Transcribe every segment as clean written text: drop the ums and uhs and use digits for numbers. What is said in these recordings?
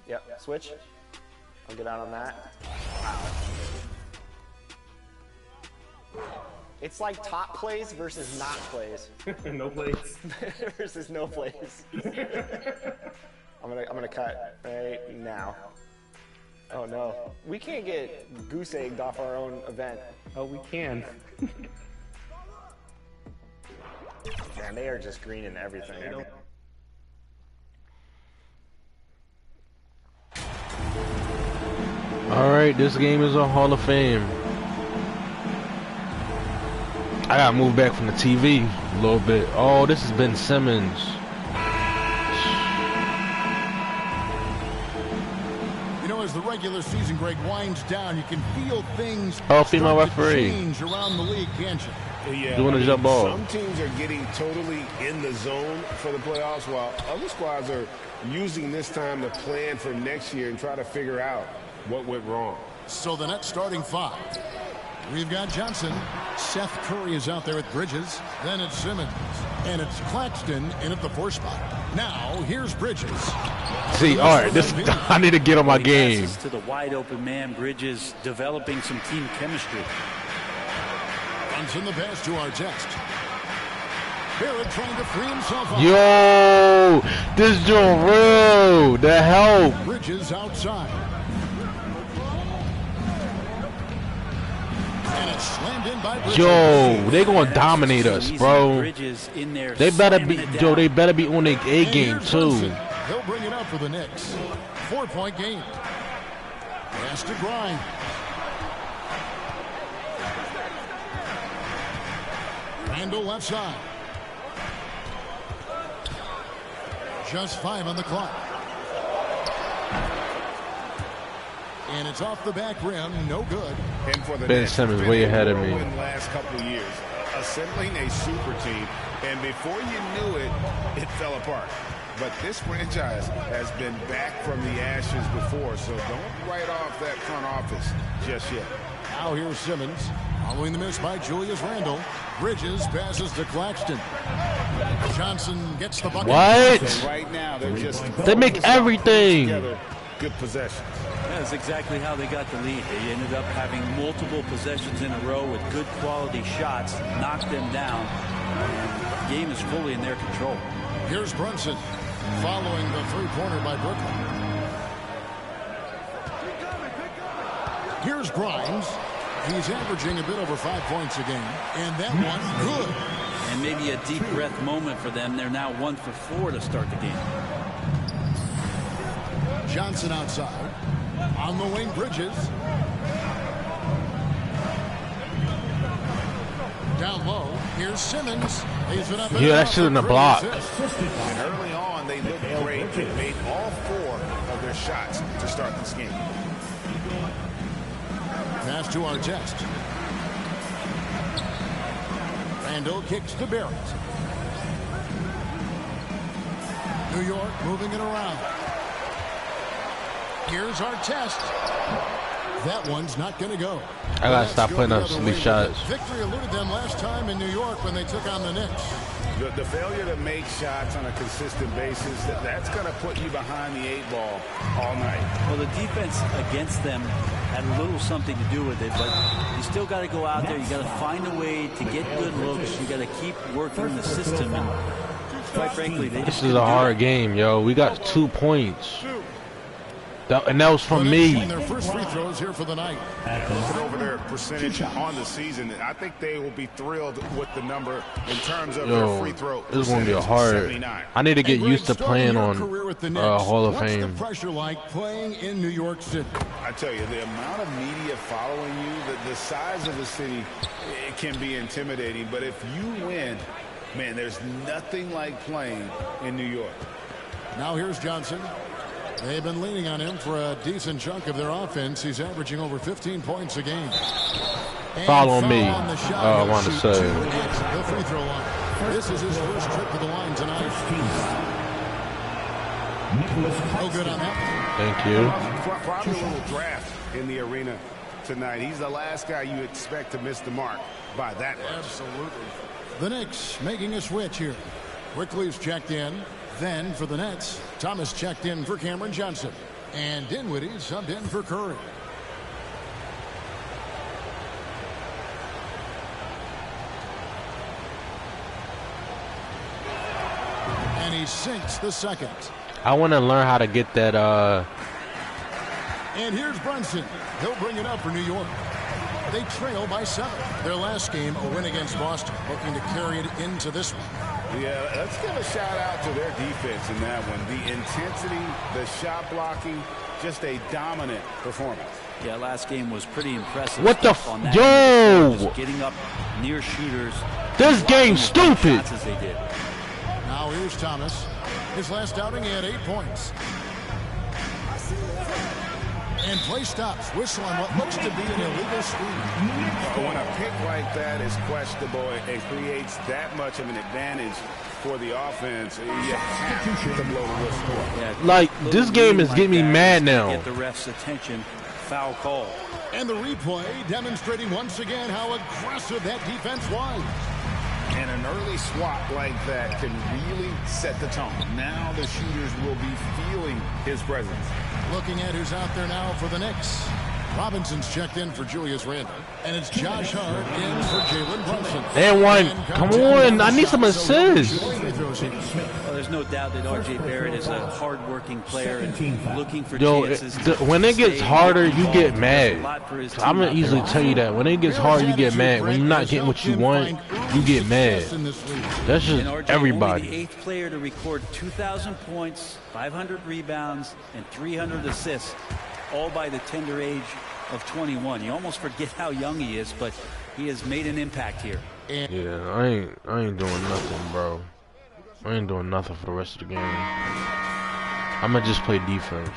Yep, switch. I'll get out on that. It's like top plays versus not plays. No plays. Versus no plays. I'm gonna cut right now. Oh no. We can't get goose egged off our own event. Oh, we can. Man, they are just greening everything. All right, this game is a Hall of Fame. I gotta move back from the TV a little bit. Oh, this has been Simmons. You know, as the regular season break winds down, you can feel things female referee change around the league, can't you? Yeah, doing a jump ball. Some teams are getting totally in the zone for the playoffs, while other squads are using this time to plan for next year and try to figure out what went wrong. So the net starting five. We've got Johnson. Seth Curry is out there at Bridges. Then it's Simmons. And it's Claxton in at the 4 spot. Now, here's Bridges. See, all right, I need to get on my game. To the wide open man, Bridges developing some team chemistry. Runs in the pass to Artest. Barrett trying to free himself up. Yo, this joint real. The help. Bridges outside. And it's slammed in by Bridges. Yo, they gonna dominate us, bro. They better be, yo, they better be on their A game too. He'll bring it up for the Knicks. 4-point game. Has to grind. Randall left side. Just 5 on the clock. And it's off the back rim, no good. And for the Ben Simmons way ahead of me. Last couple of years, assembling a super team, and before you knew it, it fell apart. But this franchise has been back from the ashes before, so don't write off that front office just yet. Now here's Simmons, following the miss by Julius Randle. Bridges passes to Claxton. Johnson gets the bucket. What? So right now, they make everything. Good possessions. That's exactly how they got the lead. They ended up having multiple possessions in a row with good quality shots, knocked them down. And the game is fully in their control. Here's Brunson, following the three-pointer by Brooklyn. Here's Grimes. He's averaging a bit over 5 points a game, and that one good. And maybe a deep breath moment for them. They're now 1 for 4 to start the game. Johnson outside. On the wing, Bridges. Down low. Here's Simmons. He's been up. Yeah, that shit in the block. And early on, they looked great. They made all 4 of their shots to start this game. Pass to Artest. Randall kicks to Barrett. New York moving it around. Here's Artest. That one's not going to go. I gotta stop putting up silly shots. Victory eluded them last time in New York when they took on the Knicks. The failure to make shots on a consistent basis, that's going to put you behind the 8 ball all night. Well, the defense against them had a little something to do with it, but you still got to go out there. You got to find a way to get good looks. You got to keep working the system. And quite frankly, this is a hard game, yo. We got 2 points. And that was from me. Their first free throws here for the night. Looking over their percentage on the season, I think they will be thrilled with the number in terms of their free throw. This is going to be a hard. 79. I need to get used to playing on Hall of Fame. What's the pressure like playing in New York City? I tell you, the amount of media following you, the size of the city, it can be intimidating. But if you win, man, there's nothing like playing in New York. Now here's Johnson. They've been leaning on him for a decent chunk of their offense. He's averaging over 15 points a game. Follow me. On the shot. I want to say. The free throw line. This is his first trip to the line tonight. No good on that. Thank you. Probably a little draft in the arena tonight. He's the last guy you expect to miss the mark by that much. Absolutely. The Knicks making a switch here. Quickly's checked in. Then for the Nets, Thomas checked in for Cameron Johnson. And Dinwiddie subbed in for Curry. And he sinks the second. I want to learn how to get that. And here's Brunson. He'll bring it up for New York. They trail by 7. Their last game, a win against Boston, looking to carry it into this one. Yeah, let's give a shout out to their defense in that one. The intensity, the shot blocking, just a dominant performance. Yeah, last game was pretty impressive. What the on that yo? just getting up near shooters. This game's stupid. As they did. Now here's Thomas. His last outing, he had 8 points. And play stops. Whistle on what looks to be an illegal screen. When a pick like that is questionable and creates that much of an advantage for the offense, you have to blow the whistle. Yeah, Like, this game is getting me mad now. Get the ref's attention. Foul call. And the replay demonstrating once again how aggressive that defense was. And an early swat like that can really set the tone. Now the shooters will be feeling his presence. Looking at who's out there now for the Knicks. Robinson's checked in for Julius Randle. And it's Josh Hart in for Jalen Brunson. And one. Come on. I need some assists. Well, there's no doubt that R.J. Barrett is a hard-working player and looking for Yo, chances. when it gets harder, you get mad. I'm going to easily tell you that. When it gets hard, you get mad. When you're not getting what you want, you get mad. That's just everybody. Only the 8th player to record 2,000 points, 500 rebounds, and 300 assists, all by the tender age of 21. You almost forget how young he is, but he has made an impact here. Yeah, I ain't doing nothing, bro. I ain't doing nothing for the rest of the game. I'm gonna just play defense.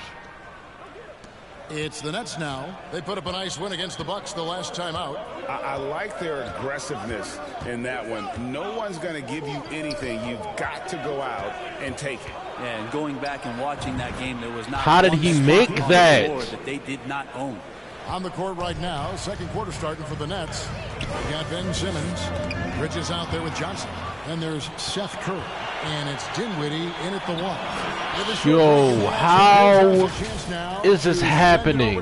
It's the Nets now. They put up a nice win against the Bucks the last time out. I like their aggressiveness in that one. No one's going to give you anything. You've got to go out and take it. Yeah, and going back and watching that game, there was not. How did he make that? That they did not own. On the court right now, second quarter starting for the Nets. We got Ben Simmons. Bridges out there with Johnson. And there's Seth Curry. And it's Dinwiddie in at the 1. Yo, how is this happening?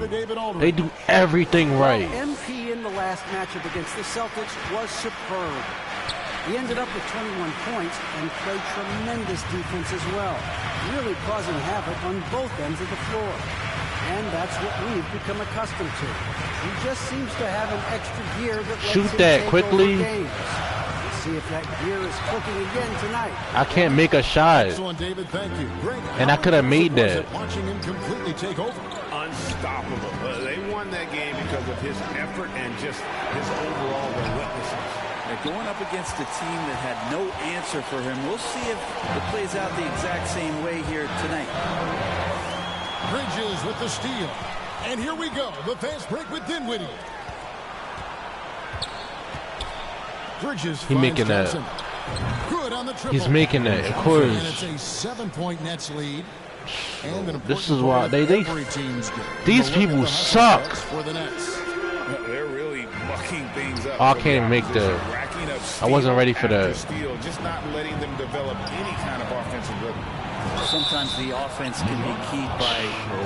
They do everything right. MP in the last matchup against the Celtics was superb. He ended up with 21 points and played tremendous defense as well, really causing havoc on both ends of the floor. And that's what we've become accustomed to. He just seems to have an extra gear that lets Shoot him that take quickly. over games. Let's see if that gear is clicking again tonight. I can't make a shot. Excellent, David. Thank you. Great. And I could have made that. Watching him completely take over. Unstoppable. They won that game because of his effort and just his overall relentlessness. They're going up against a team that had no answer for him. We'll see if it plays out the exact same way here tonight. Bridges with the steal. And here we go. The fast break with Dinwiddie. Bridges He making that. Good on the triple. He's making that, of course. And it's a 7-point Nets lead. And This is why these people suck. For the Nets. They're really mucking things up. Oh, I can't even make the. I wasn't ready for that. Steal, just not letting them develop any kind of offensive rhythm. Sometimes the offense can be keyed by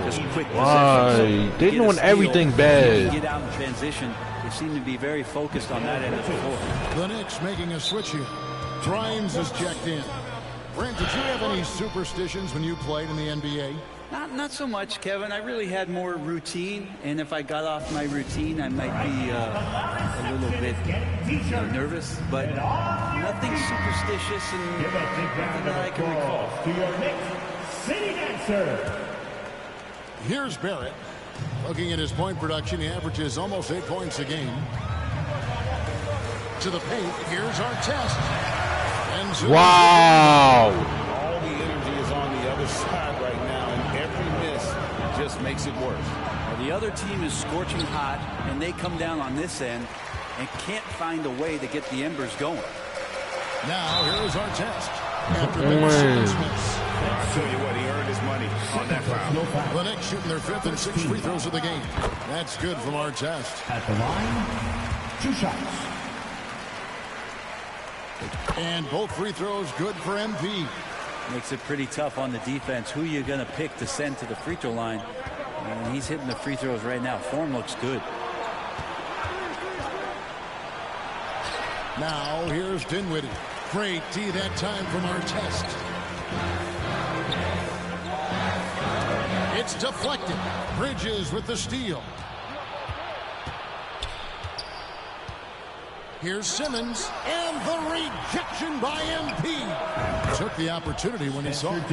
just quick Why? possessions. They're Get a doing steal, everything Get bad. out in transition. They seem to be very focused on that end of the floor. The Knicks making a switch here. Grimes is checked in. Brent, did you have any superstitions when you played in the NBA? Not so much, Kevin. I really had more routine, and if I got off my routine, I might be a little bit nervous, but nothing superstitious and nothing that I can recall. Here's Barrett. Looking at his point production, he averages almost 8 points a game. To the paint, here's our test. Wow. All the energy is on the other side right now, and every miss just makes it worse. Well, the other team is scorching hot, and they come down on this end and can't find a way to get the embers going. Now, here is our test. After Ben Simmons miss. I'll tell you what, he earned his money on that foul. The Knicks shooting their 5th and 6th free throws of the game. That's good from our test. At the line, 2 shots. And both free throws good for MP. Makes it pretty tough on the defense. Who you're going to pick to send to the free throw line. And he's hitting the free throws right now. Form looks good. Now, here's Dinwiddie. Great D that time from our test. It's deflected. Bridges with the steal. Here's Simmons, and the rejection by MP. Took the opportunity when he saw it.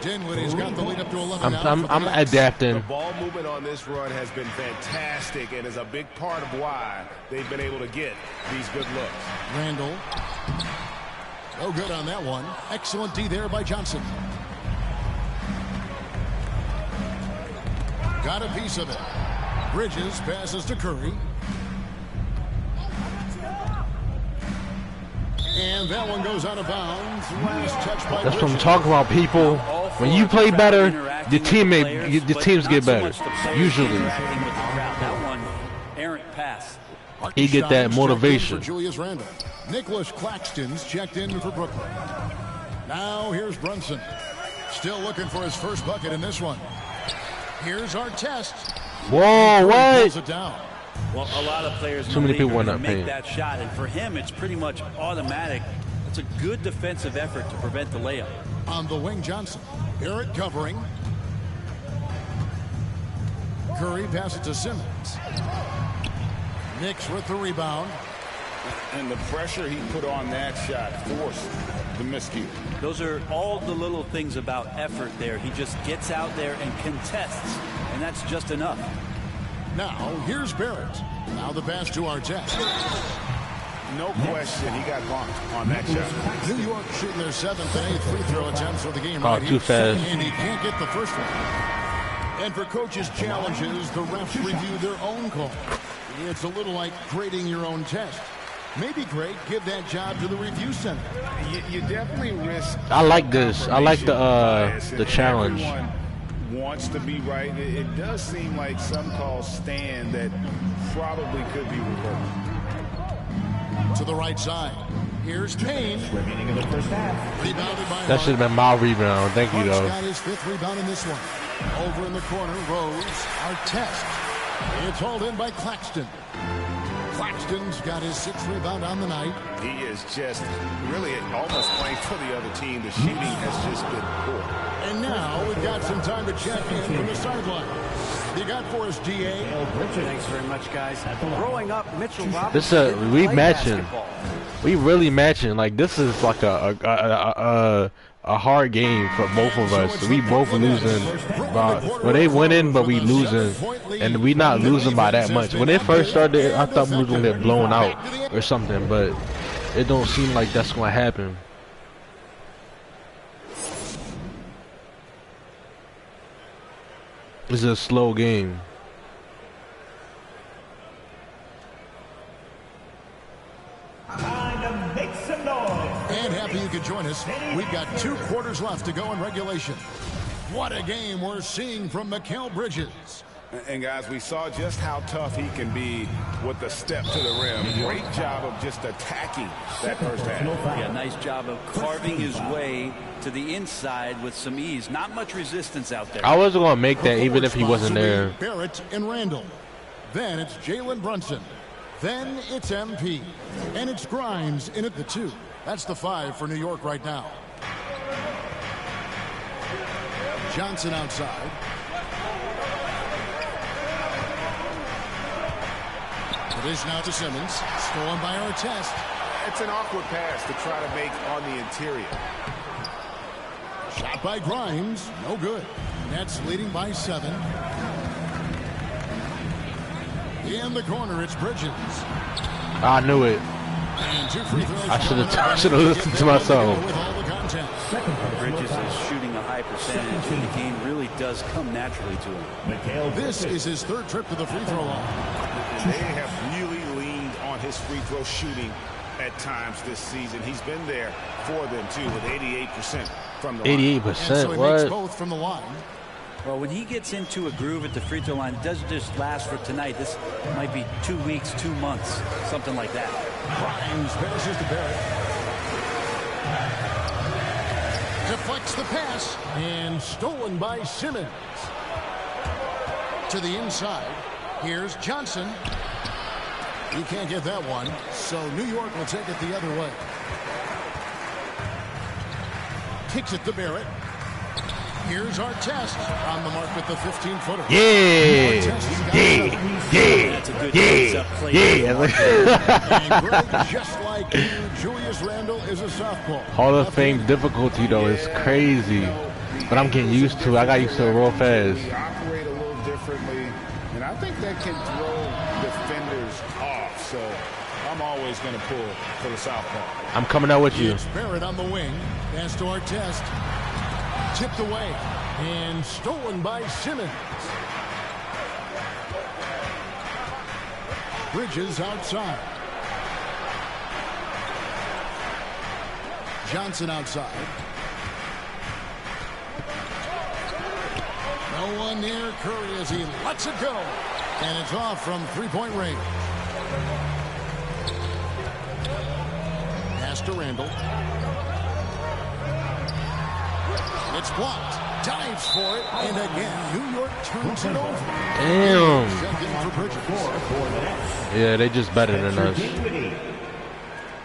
Dinwiddie's got the lead up to 11. I'm adapting. The ball movement on this run has been fantastic and is a big part of why they've been able to get these good looks. Randall. No good on that one. Excellent D there by Johnson. Got a piece of it. Bridges passes to Curry. And that one goes out of bounds. Last touch by That's what I'm talking about, people. When you play better, the teams get better. Usually. That one, errant pass. He get that motivation. For Julius Randle. Nicholas Claxton's checked in for Brooklyn. Now here's Brunson. Still looking for his first bucket in this one. Here's our test. Whoa, what? It down. Well, a lot of players Too many people were not make paying. that shot, and for him, it's pretty much automatic. It's a good defensive effort to prevent the layup. On the wing, Johnson. Barrett covering. Curry passes to Simmons. Knicks with the rebound. And the pressure he put on that shot forced the miscue. Those are all the little things about effort there. He just gets out there and contests, and that's just enough. Now, here's Barrett. Now the pass to Artest. No question, he got bumped on that shot. New York shooting their 7th and 8th free throw attempts for the game. Oh, right too here. fast. And he can't get the first one. And for coaches' challenges, the refs review their own call. It's a little like grading your own test. Maybe great, give that job to the review center. You definitely risk. I like this. I like the challenge. Everyone wants to be right. It does seem like some calls stand that probably could be reversed. To the right side. Here's Payne. Remaining in the first half. Rebounded by That should have been my rebound. Thank you, Hart's though. got his 5th rebound in this one. Over in the corner, Rose. Artest. It's hauled in by Claxton. Claxton's got his 6th rebound on the night. He is just really almost playing for the other team. The shooting has just been poor. And now we've got some time to check in from the sideline. You got for us, DA. Thanks very much, guys. Growing up, Mitchell Robinson. This we played matching. basketball. We really matching. Like, this is like a hard game for both of us. We both losing. Well, they winning, but we losing, and we not losing by that much. When it first started, I thought we was gonna get blown out or something, but it don't seem like that's gonna happen. This is a slow game. Time to make some noise. And happy you could join us. We've got 2 quarters left to go in regulation. What a game we're seeing from Mikal Bridges. And guys, we saw just how tough he can be with the step to the rim. Great job of just attacking that first half. Yeah, nice job of carving his way to the inside with some ease. Not much resistance out there. I was gonna make that even if he wasn't there. Barrett and Randall. Then it's Jalen Brunson. Then it's MP. And it's Grimes in at the 2. That's the 5 for New York right now. Johnson outside. It is now to Simmons. Stolen by Artest. It's an awkward pass to try to make on the interior. Shot by Grimes. No good. Nets leading by 7. In the corner, it's Bridges. I knew it. And 2 free throws. I should have listened to myself. With all the contact. 10. Bridges is shooting a high percentage, and the game really does come naturally to him. This is his third trip to the free throw line. And they have really leaned on his free throw shooting at times this season. He's been there for them, too, with 88% from the line. 88%, So he makes both from the line. Well, when he gets into a groove at the free throw line, it doesn't just last for tonight. This might be 2 weeks, 2 months, something like that. Grimes passes to Barrett. Deflects the pass and stolen by Simmons. To the inside. Here's Johnson. He can't get that one, so New York will take it the other way. Kicks it to Barrett. Here's Artest on the mark with the 15-footer. Yeah. Just like you, Julius Randle is a softball. Hall of Fame difficulty, though, is crazy. But I'm getting used to it. I got used to it real fast. They operate a little differently, and I think that can throw defenders off. So I'm always going to pull for the southpaw. I'm coming out with you. It's Barrett on the wing. Pass to Artest. Tipped away and stolen by Simmons. Bridges outside. Johnson outside. No one near Curry as he lets it go. And it's off from three-point range. Pass to Randle. It's blocked. Dives for it. And again, New York turns it over. Damn. For Yeah, they just better than us.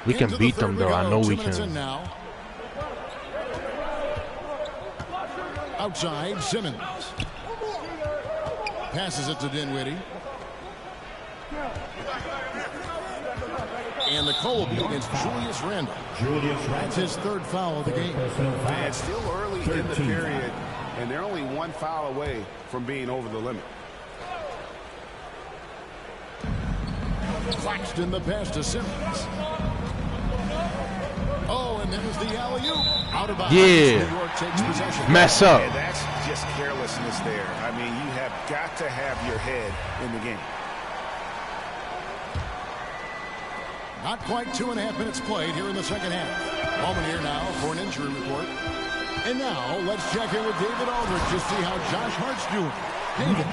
We can beat them, though. I know we can. Now. Outside, Simmons. Passes it to Dinwiddie. And the call will be against Julius Randle. That's his third foul of the game. And it's still early in the period, and they're only one foul away from being over the limit. Claxton the pass to Simmons. Oh, and there's the alley-oop. Out of bounds. Yeah. New York takes possession. Mess up. And that's just carelessness there. I mean, you have got to have your head in the game. Not quite 2.5 minutes played here in the second half. Ballman here now for an injury report. And now let's check in with David Aldridge to see how Josh Hart's doing. David.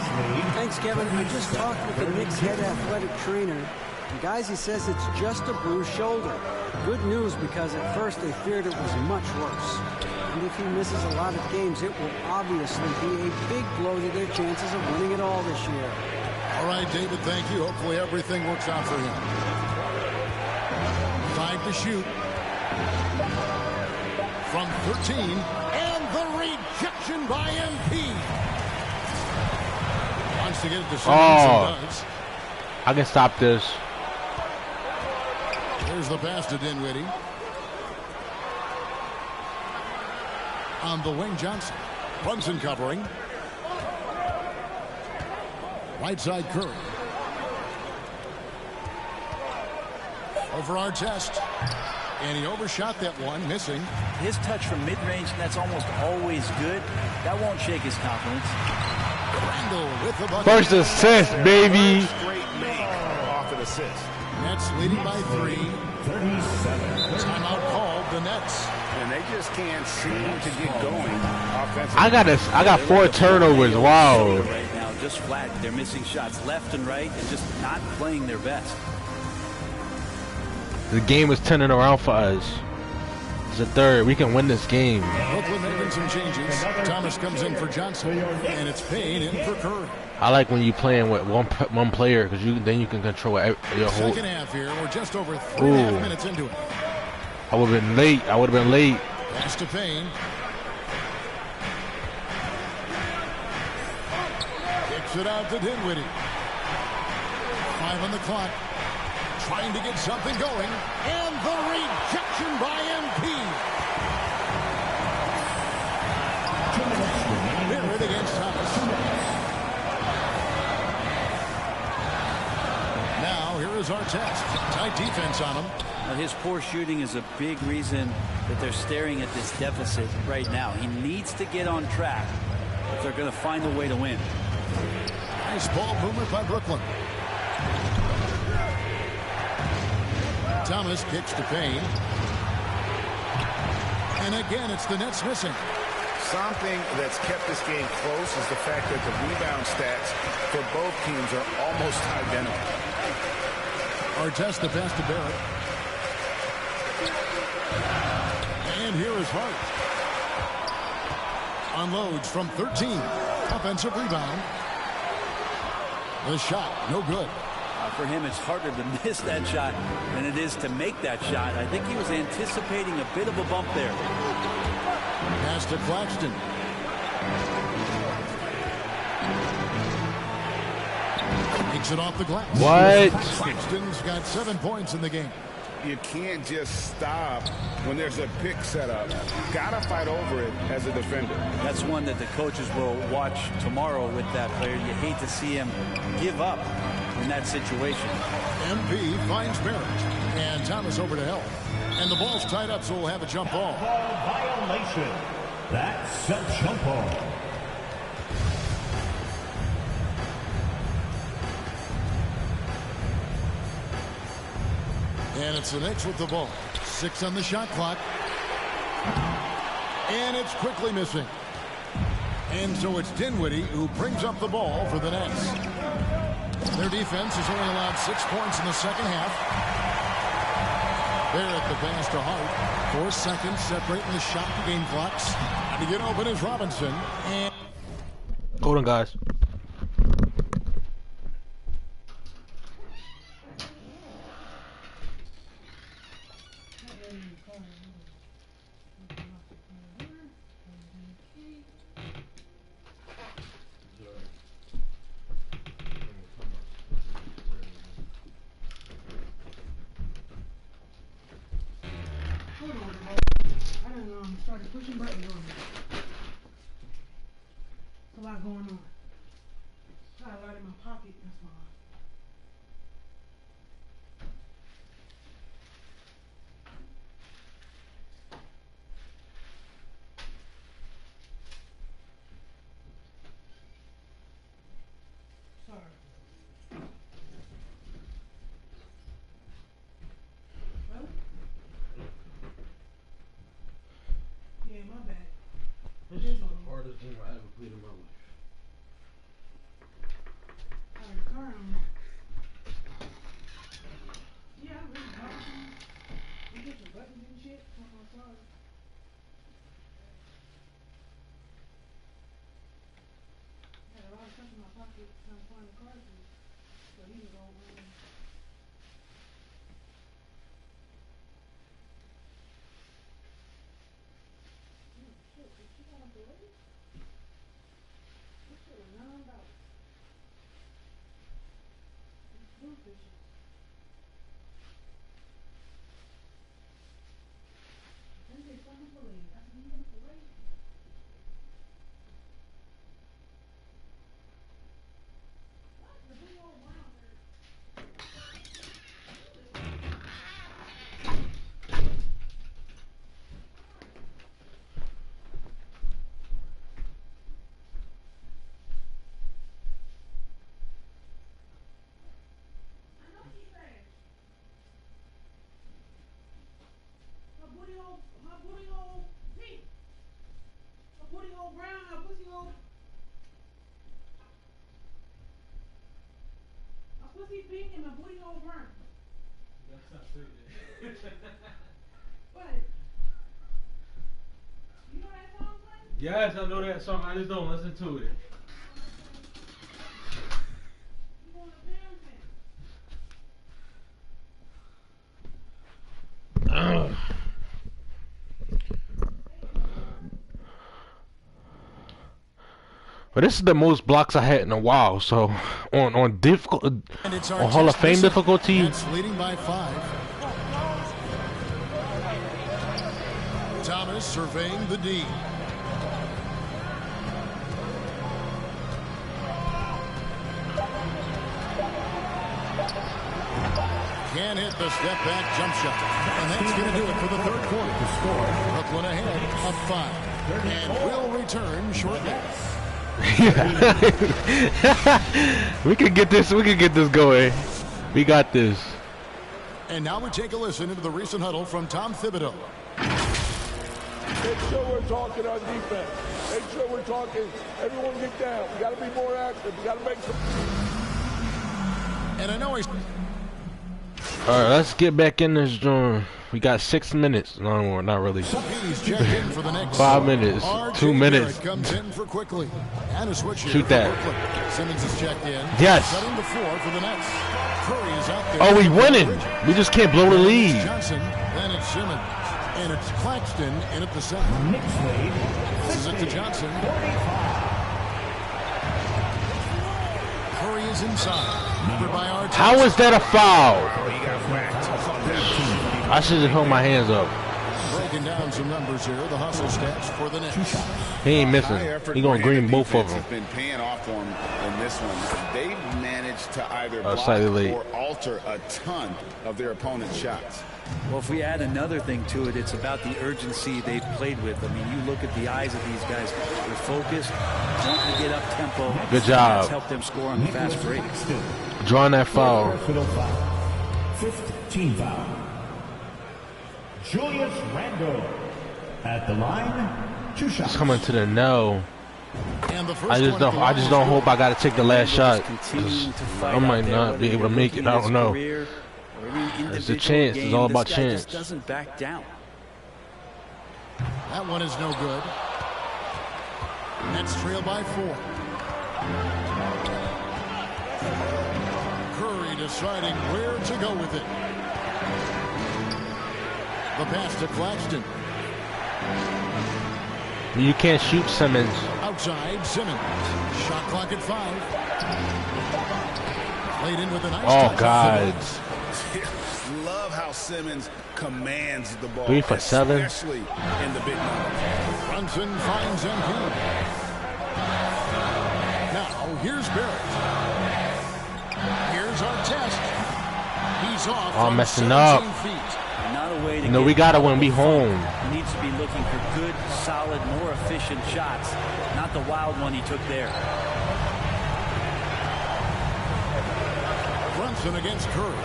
Thanks, Kevin. I just talked with the Knicks head athletic trainer. And guys, he says it's just a bruised shoulder. Good news, because at first they feared it was much worse. And if he misses a lot of games, it will obviously be a big blow to their chances of winning it all this year. All right, David, thank you. Hopefully everything works out for him. 5 to shoot. From 13. And the rejection by MP. Wants to get it to Simmons and does. I can stop this. There's the pass to Dinwiddie. On the wing, Johnson. Brunson covering. Right side, Curry. Over Artest. And he overshot that one, missing. His touch from mid-range, that's almost always good. That won't shake his confidence. Randle with the bucket. First assist, baby. Straight make off an assist. Nets leading by 3. 37. Timeout called, the Nets. And they just can't seem to get going offensively. I got 4 turnovers. Wow. Right now, just flat. They're missing shots left and right and just not playing their best. The game is turning around for us. It's a third. We can win this game. Brooklyn making some changes. Thomas comes in for Johnson. And it's Payne in for Curry. I like when you playing with one player, because then you can control your whole. Second half here. We're just over 3.5 minutes into it. I would have been late. Pass to Payne. Kicks it out to Dinwiddie. 5 on the clock. Trying to get something going. And the rejection by MP. Barrett against Thomas. Now here is Artest. Tight defense on him. His poor shooting is a big reason that they're staring at this deficit right now. He needs to get on track if they're going to find a way to win. Nice ball movement by Brooklyn. Thomas kicks to Payne. And again, it's the Nets missing. Something that's kept this game close is the fact that the rebound stats for both teams are almost identical. Artest the pass to Barrett. And here is Hart. Unloads from 13. Offensive rebound. The shot, no good. For him, it's harder to miss that shot than it is to make that shot. I think he was anticipating a bit of a bump there. Pass to Claxton. Takes it off the glass. What? Claxton's got 7 points in the game. You can't just stop when there's a pick set up. Gotta fight over it as a defender. That's one that the coaches will watch tomorrow with that player. You hate to see him give up in that situation. MP finds Barrett. And Thomas over to help. And the ball's tied up, so we'll have a jump ball. Violation. That's a jump ball. And it's the Knicks with the ball. 6 on the shot clock. And it's quickly missing. And so it's Dinwiddie who brings up the ball for the Nets. Their defense has only allowed 6 points in the second half. Barrett the pass to Hart. 4 seconds separating the shot and game clocks. And to get open is Robinson. And Hold on, guys. Started pushing buttons on me. There's a lot going on. Got a lot in my pocket, that's why. Sorry. Well, yeah, my bad. This is the hardest thing I ever played in my life. Alright, the car on that. Yeah, I'm really hard. You get your buttons and shit on my car. I had a lot of stuff in my pocket trying to find the car keys. So you can go shit, did she go up the way? This shit was $9. These blue fishes. Then they fucking fillet. I said, you gonna fillet? What? The big old brown bird. Her booty hole pink. Her booty hole brown. Her pussy hole. My pussy pink and my booty hole brown. That's not true. What? You know that song, son? Yes, I know that song. I just don't listen to it. You want a dancing? But this is the most blocks I had in a while. So on difficult on Hall of Fame difficulty. Nets leading by 5. Thomas surveying the D. And hit the step-back jump shot. And that's going to do it for the third quarter. Brooklyn ahead of 5. And we'll return shortly. We can get this going. We got this. And now we take a listen into the recent huddle from Tom Thibodeau. Make sure we're talking on defense. Make sure we're talking. Everyone get down. We got to be more active. We got to make some. And I know he's. All right, let's get back in this joint. We got 6 minutes. No more, not really. 5 minutes, 2 minutes. Comes in for quickly. And a switch Shoot that. Simmons is checked in. Yes. Setting the floor for the Nets. Curry is out there. Oh, we winning. We just can't blow the lead. Johnson, then it's Simmons. And it's Claxton in at the center. This is it to Johnson. Curry is inside. By our How is that a foul? I should have held my hands up. Breaking down some numbers here. The hustle stats for the Knicks. He ain't missing. He gonna green both of them. Been paying off for him in this one. They've managed to either block or alter a ton of their opponent's shots. Well, if we add another thing to it, it's about the urgency they've played with. I mean, you look at the eyes of these guys. They're focused, wanting to get up tempo. Good job. That's helped them score on the fast break. Drawing that foul. 15 foul. Julius Randle at the line. 2 shots. It's coming to the no. I just don't hope I gotta take the last shot. I might not be able to make it. I don't know. It's a chance. It's all about chance. Doesn't back down. That one is no good. Nets trail by 4. Curry deciding where to go with it. The pass to Claxton. You can't shoot Simmons. Outside Simmons. Shot clock at 5. Played in with a nice touch. God. Love how Simmons commands the ball. 3 for 7. Especially in the big moments. Brunson finds MP. Now here's Barrett. Here's our test. He's off. Oh, messing up. Feet. Not a way to no, we gotta win. We home. He needs to be looking for good, solid, more efficient shots. Not the wild one he took there. Brunson against Curry.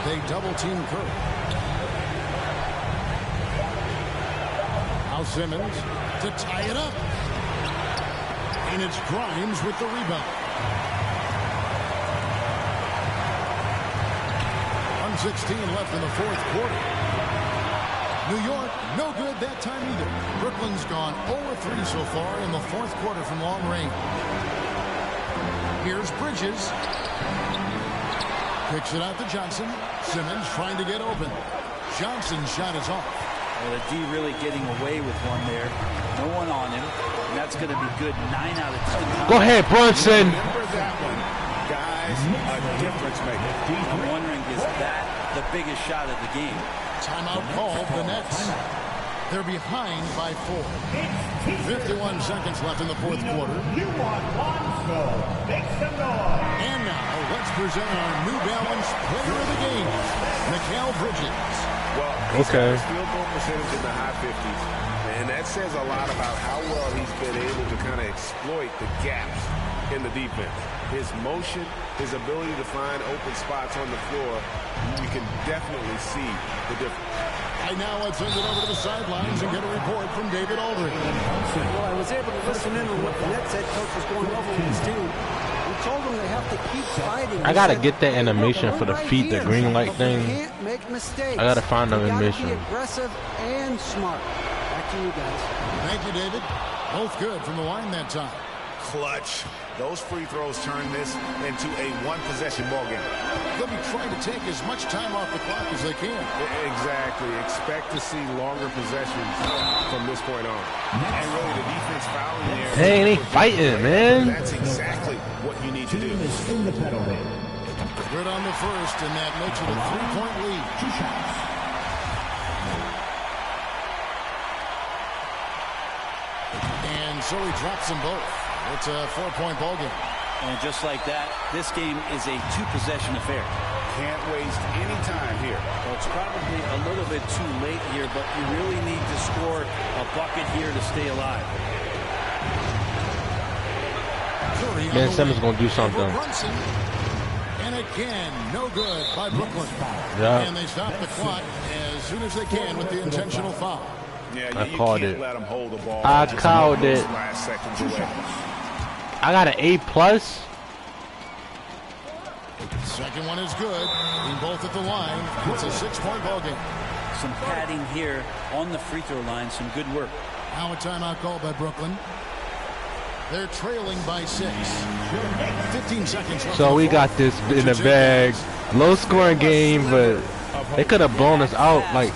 They double team Curry. Now Simmons to tie it up. And it's Grimes with the rebound. 1:16 left in the fourth quarter. New York, no good that time either. Brooklyn's gone 0-3 so far in the fourth quarter from long range. Here's Bridges. Picks it out to Johnson. Simmons trying to get open. Johnson's shot is off. Well, the D really getting away with one there. No one on him. And that's going to be good 9 out of 10 times. Go ahead, Brunson. Remember that one. Guys, a difference maker. I'm wondering, is that the biggest shot of the game? Timeout called the Nets. They're behind by 4. 51 seconds left in the fourth quarter. And now let's present our New Balance player of the game, Mikal Bridges. Well, he's got a field goal percentage in the high 50s, and that says a lot about how well he's been able to kind of exploit the gaps in the defense. His motion, his ability to find open spots on the floor, you can definitely see the difference. And now let's send it over to the sidelines and get a report from David Aldridge. Well, I was able to listen in on what the Nets head coach was going over with his team. He told them they have to keep fighting. I gotta get that animation for the feet, the green light thing. Can't make mistakes. I gotta find the animation. Be aggressive and smart. Back to you guys. Thank you, David. Both good from the line that time. Clutch. Those free throws turn this into a one-possession ball game. They'll be trying to take as much time off the clock as they can. Exactly. Expect to see longer possessions from this point on. And really, the defense fouling there. Dang, they fighting, man. That's exactly what you need to do. Good on the first, and that makes it a 3-point lead. 2 shots. And so he drops them both. It's a 4-point ball game. And just like that, this game is a 2-possession affair. can't waste any time here. Well, it's probably a little bit too late here, but you really need to score a bucket here to stay alive. Ben Simmons gonna do something. And again, no good by Brooklyn. Yeah. And they stop the clock as soon as they can with the intentional foul. Yeah, I called can't it. let them hold the ball. I called it. Last seconds away. I got an A+. Second one is good. In both at the line. It's a 6-point ball game. Some padding here on the free throw line. Some good work. Now a timeout called by Brooklyn. They're trailing by 6. 15 seconds left. So we got this in the bag. Low scoring game, but they could have blown us out. Like,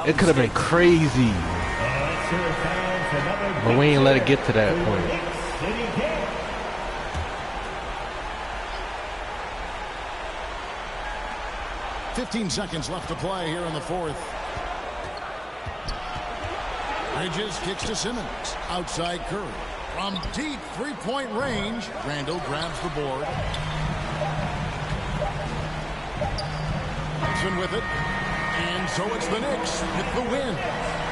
it could have been crazy. But we ain't let it get to that point. 15 seconds left to play here in the fourth. Bridges kicks to Simmons. Outside Curry. From deep three-point range, Randall grabs the board. Hudson with it. And so it's the Knicks with the win.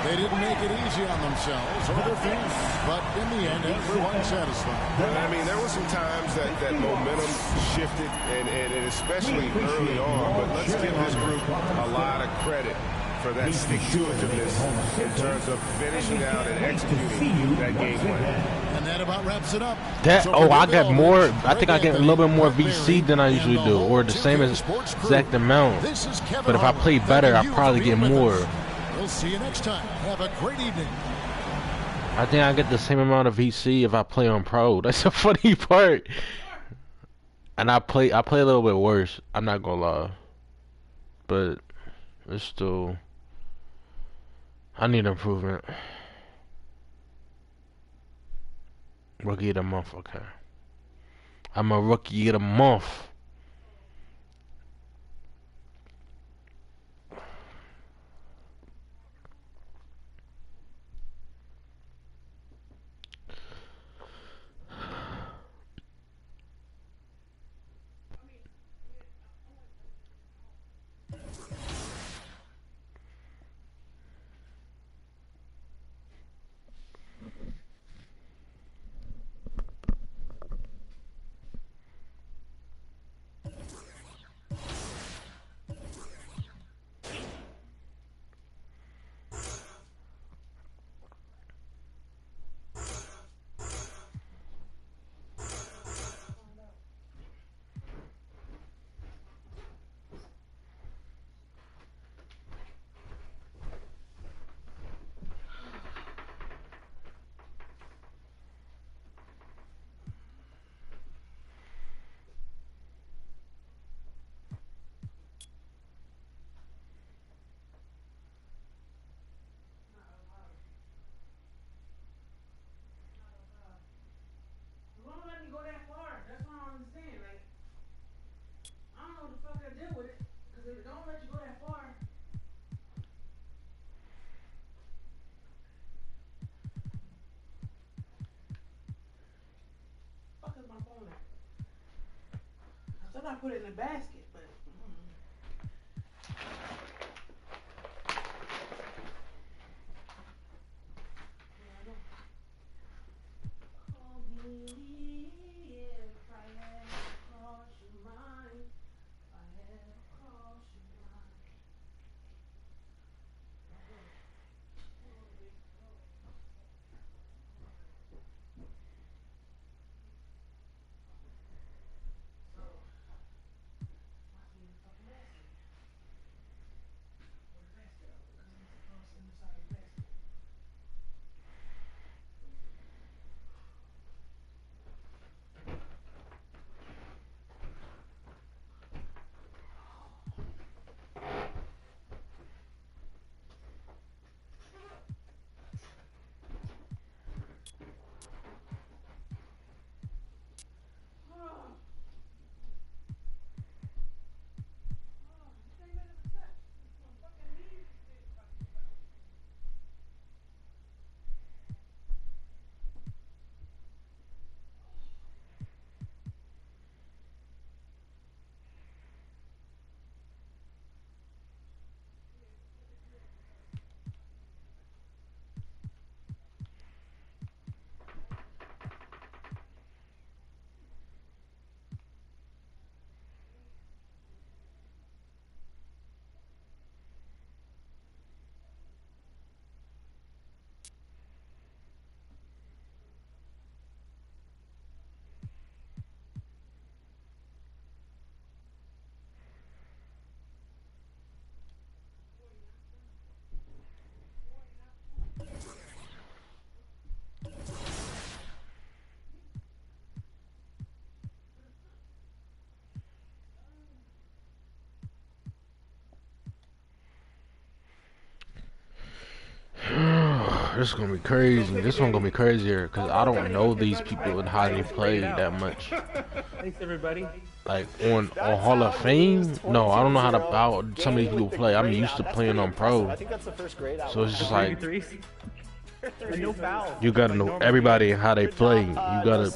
They didn't make it easy on themselves or their fans, but in the end, everyone's satisfied. I mean, there were some times that momentum shifted, and especially early on, but let's give this group a lot of credit for that stick-to-itiveness in terms of finishing out and executing that game plan. And that about wraps it up. I got more. I think I get a little bit more VC than I usually do, or the same exact amount. But if I play better, I probably get more. We'll see you next time. Have a great evening. I think I get the same amount of VC if I play on pro. That's the funny part. And I play a little bit worse. I'm not gonna lie, but it's still. I need improvement. Rookie of the month, okay. I'm a rookie of the month. I thought I put it in the basket, but. This is gonna be crazy. This one gonna be crazier because I don't know these people and how they play that much. Thanks, everybody. Like on Hall of Fame? No, I don't know how some of these people play. I'm used to playing on pro. I think that's the first grade. So it's just like And no foul. you gotta know everybody and how they play. You gotta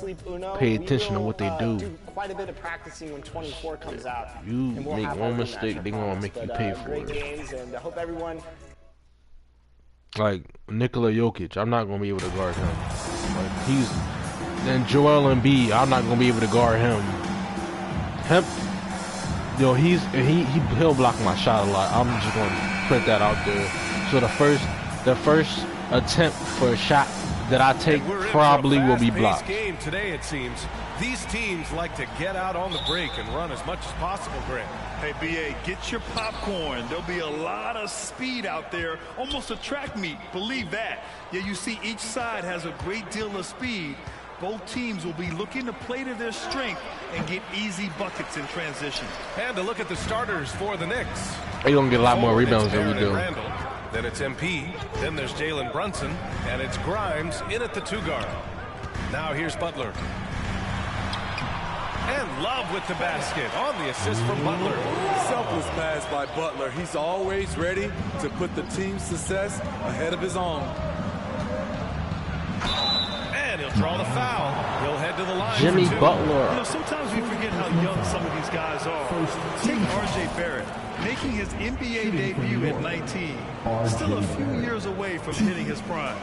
pay attention to what they do. Quite a bit of practicing when 24 comes out. You make one mistake, they gonna make you pay for Great it. games, and I hope everyone. Like Nikola Jokic, I'm not gonna be able to guard him. Like then Joel Embiid, I'm not gonna be able to guard him. He'll block my shot a lot. I'm just gonna put that out there. So the first attempt for a shot that I take probably will be blocked. Game today, it seems. These teams like to get out on the break and run as much as possible, Grant. Hey, BA, get your popcorn. There'll be a lot of speed out there, almost a track meet. Believe that. Yeah, you see each side has a great deal of speed. Both teams will be looking to play to their strength and get easy buckets in transition. And to look at the starters for the Knicks. They're going to get a lot more rebounds than we do. Then it's MP. Then there's Jalen Brunson. And it's Grimes in at the 2 guard. Now here's Butler. And Love with the basket on the assist from Butler. Selfless pass by Butler. He's always ready to put the team's success ahead of his own. And he'll draw the foul. He'll head to the line. Jimmy Butler. You know, sometimes we forget how young some of these guys are. Take R.J. Barrett, making his NBA debut at 19. Still a few years away from hitting his prime.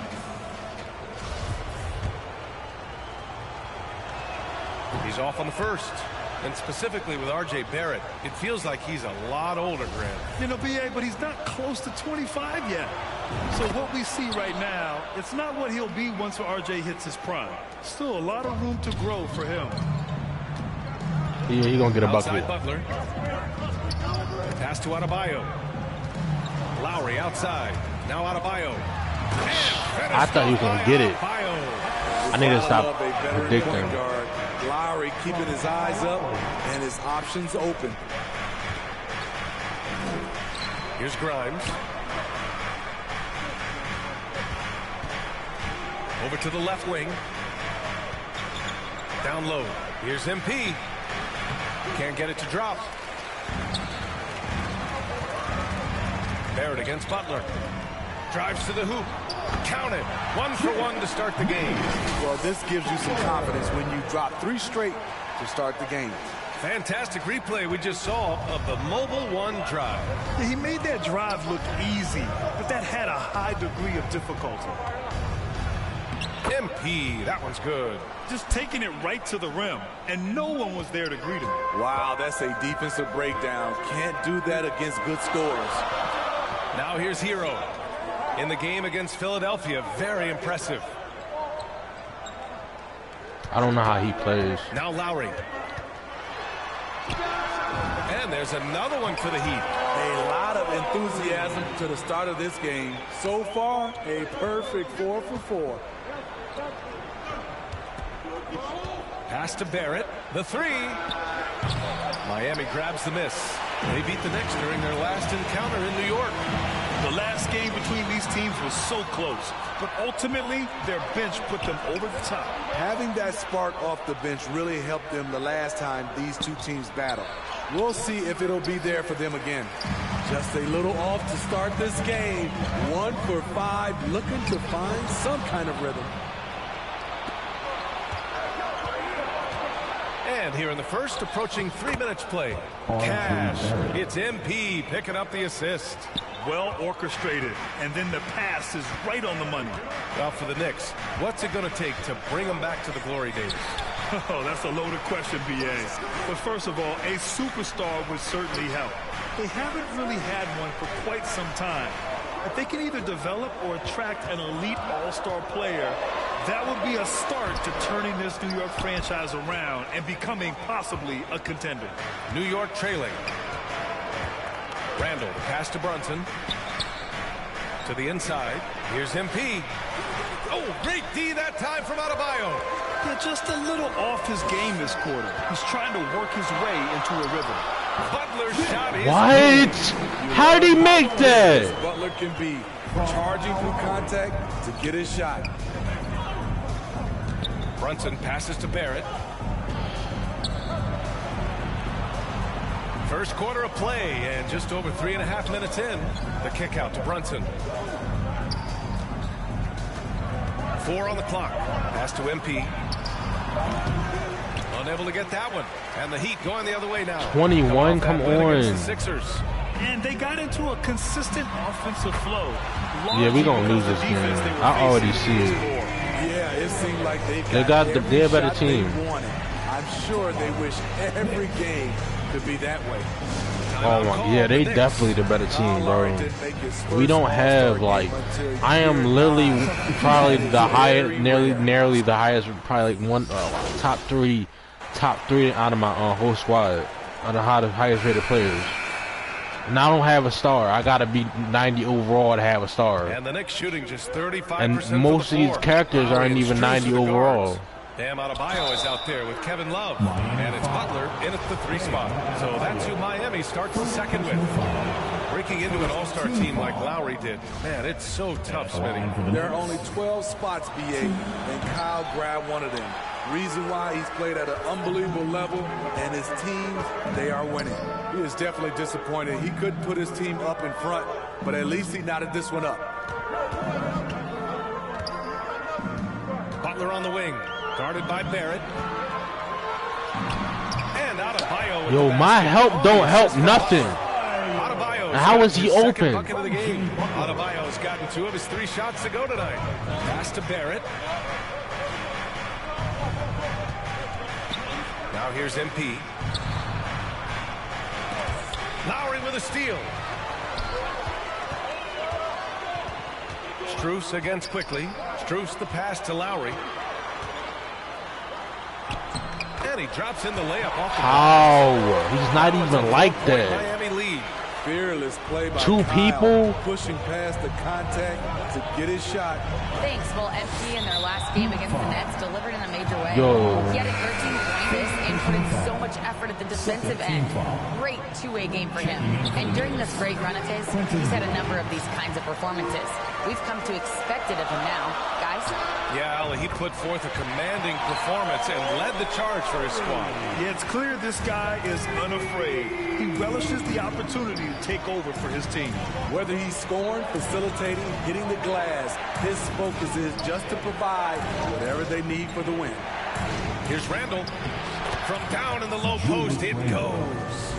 He's off on the first. And specifically with R.J. Barrett, it feels like he's a lot older, Grant. You know, B.A., but he's not close to 25 yet. So what we see right now, it's not what he'll be once R.J. hits his prime. Still a lot of room to grow for him. Yeah, he's going to get a bucket. Outside Butler. Pass to Adebayo. Lowry outside. Now Adebayo. I thought he was going to get it. I need to stop predicting. Lowry keeping his eyes up and his options open. Here's Grimes. Over to the left wing. Down low. Here's MP. Can't get it to drop. Barrett against Butler. Drives to the hoop. Count it. 1 for 1 to start the game. Well, this gives you some confidence when you drop 3 straight to start the game. Fantastic replay we just saw of the Mobile 1 drive. Yeah, he made that drive look easy, but that had a high degree of difficulty. MP, that one's good. Just taking it right to the rim, and no one was there to greet him. Wow, that's a defensive breakdown. Can't do that against good scorers. Now here's Hero. In the game against Philadelphia, very impressive. I don't know how he plays. Now Lowry. And there's another one for the Heat. A lot of enthusiasm to the start of this game. So far, a perfect 4 for 4. Pass to Barrett. The 3. Miami grabs the miss. They beat the Knicks during their last encounter in New York. The last game between these teams was so close, but ultimately their bench put them over the top. Having that spark off the bench really helped them the last time these two teams battled. We'll see if it'll be there for them again. Just a little off to start this game. 1 for 5, looking to find some kind of rhythm. And here in the first, approaching 3 minutes play. Cash. It's MP picking up the assist. Well orchestrated, and then the pass is right on the money. Well, for the Knicks, what's it going to take to bring them back to the glory days? Oh, that's a loaded question, B.A. But first of all, a superstar would certainly help. They haven't really had one for quite some time. If they can either develop or attract an elite all-star player, that would be a start to turning this New York franchise around and becoming possibly a contender. New York trailing. Randall, pass to Brunson. To the inside. Here's MP. Oh, great D that time from Adebayo. Yeah, just a little off his game this quarter. He's trying to work his way into a rhythm. Butler's shot is What? How did he make that? Butler can be charging through contact to get his shot. Brunson passes to Barrett. First quarter of play, and just over 3.5 minutes in, the kick out to Brunson. 4 on the clock. Pass to MP. Unable to get that one. And the Heat going the other way now. 21, come on. The Sixers. And they got into a consistent offensive flow. Yeah, we're going to lose this game. I already see it. Yeah, it seemed like they're a better team. I'm sure they wish every game could be that way. Oh my, yeah, they definitely the better team, bro. We don't have, like, I am literally probably the highest, nearly the highest, probably like one top three out of my whole squad, are the highest rated players. And I don't have a star. I gotta be 90 overall to have a star. And the Knicks shooting just 35%. And most of these characters aren't even 90 overall. Bam Adebayo is out there with Kevin Love. And it's Butler in at the 3 spot. So that's who Miami starts the second with. Breaking into an all-star team like Lowry did. Man, it's so tough, Smitty. There are only 12 spots, BA, and Kyle grabbed one of them. Reason why he's played at an unbelievable level, and his teams, they are winning. He is definitely disappointed. He couldn't put his team up in front, but at least he knotted this one up. Butler on the wing. Guarded by Barrett. And Adebayo. Yo, my help don't help nothing. How is he open? Adebayo's gotten 2 of his 3 shots to go tonight. Pass to Barrett. Now here's MP. Lowry with a steal. Strus against quickly. Strus the pass to Lowry. And he drops in the layup off the How? He's not even like that. Miami lead. Fearless play by 2 Kyle, people pushing past the contact to get his shot. Thanks. Well, MP in their last game against the Nets delivered in a major way. Yo. He had a 13 points and put in so much effort at the defensive end. Great two-way game for him. And during this great run of his, he's had a number of these kinds of performances. We've come to expect it of him now, guys. Yeah, Ali, he put forth a commanding performance and led the charge for his squad. Yeah, it's clear this guy is unafraid. He relishes the opportunity to take over for his team. Whether he's scoring, facilitating, hitting the glass, his focus is just to provide whatever they need for the win. Here's Randall. From down in the low post, it goes.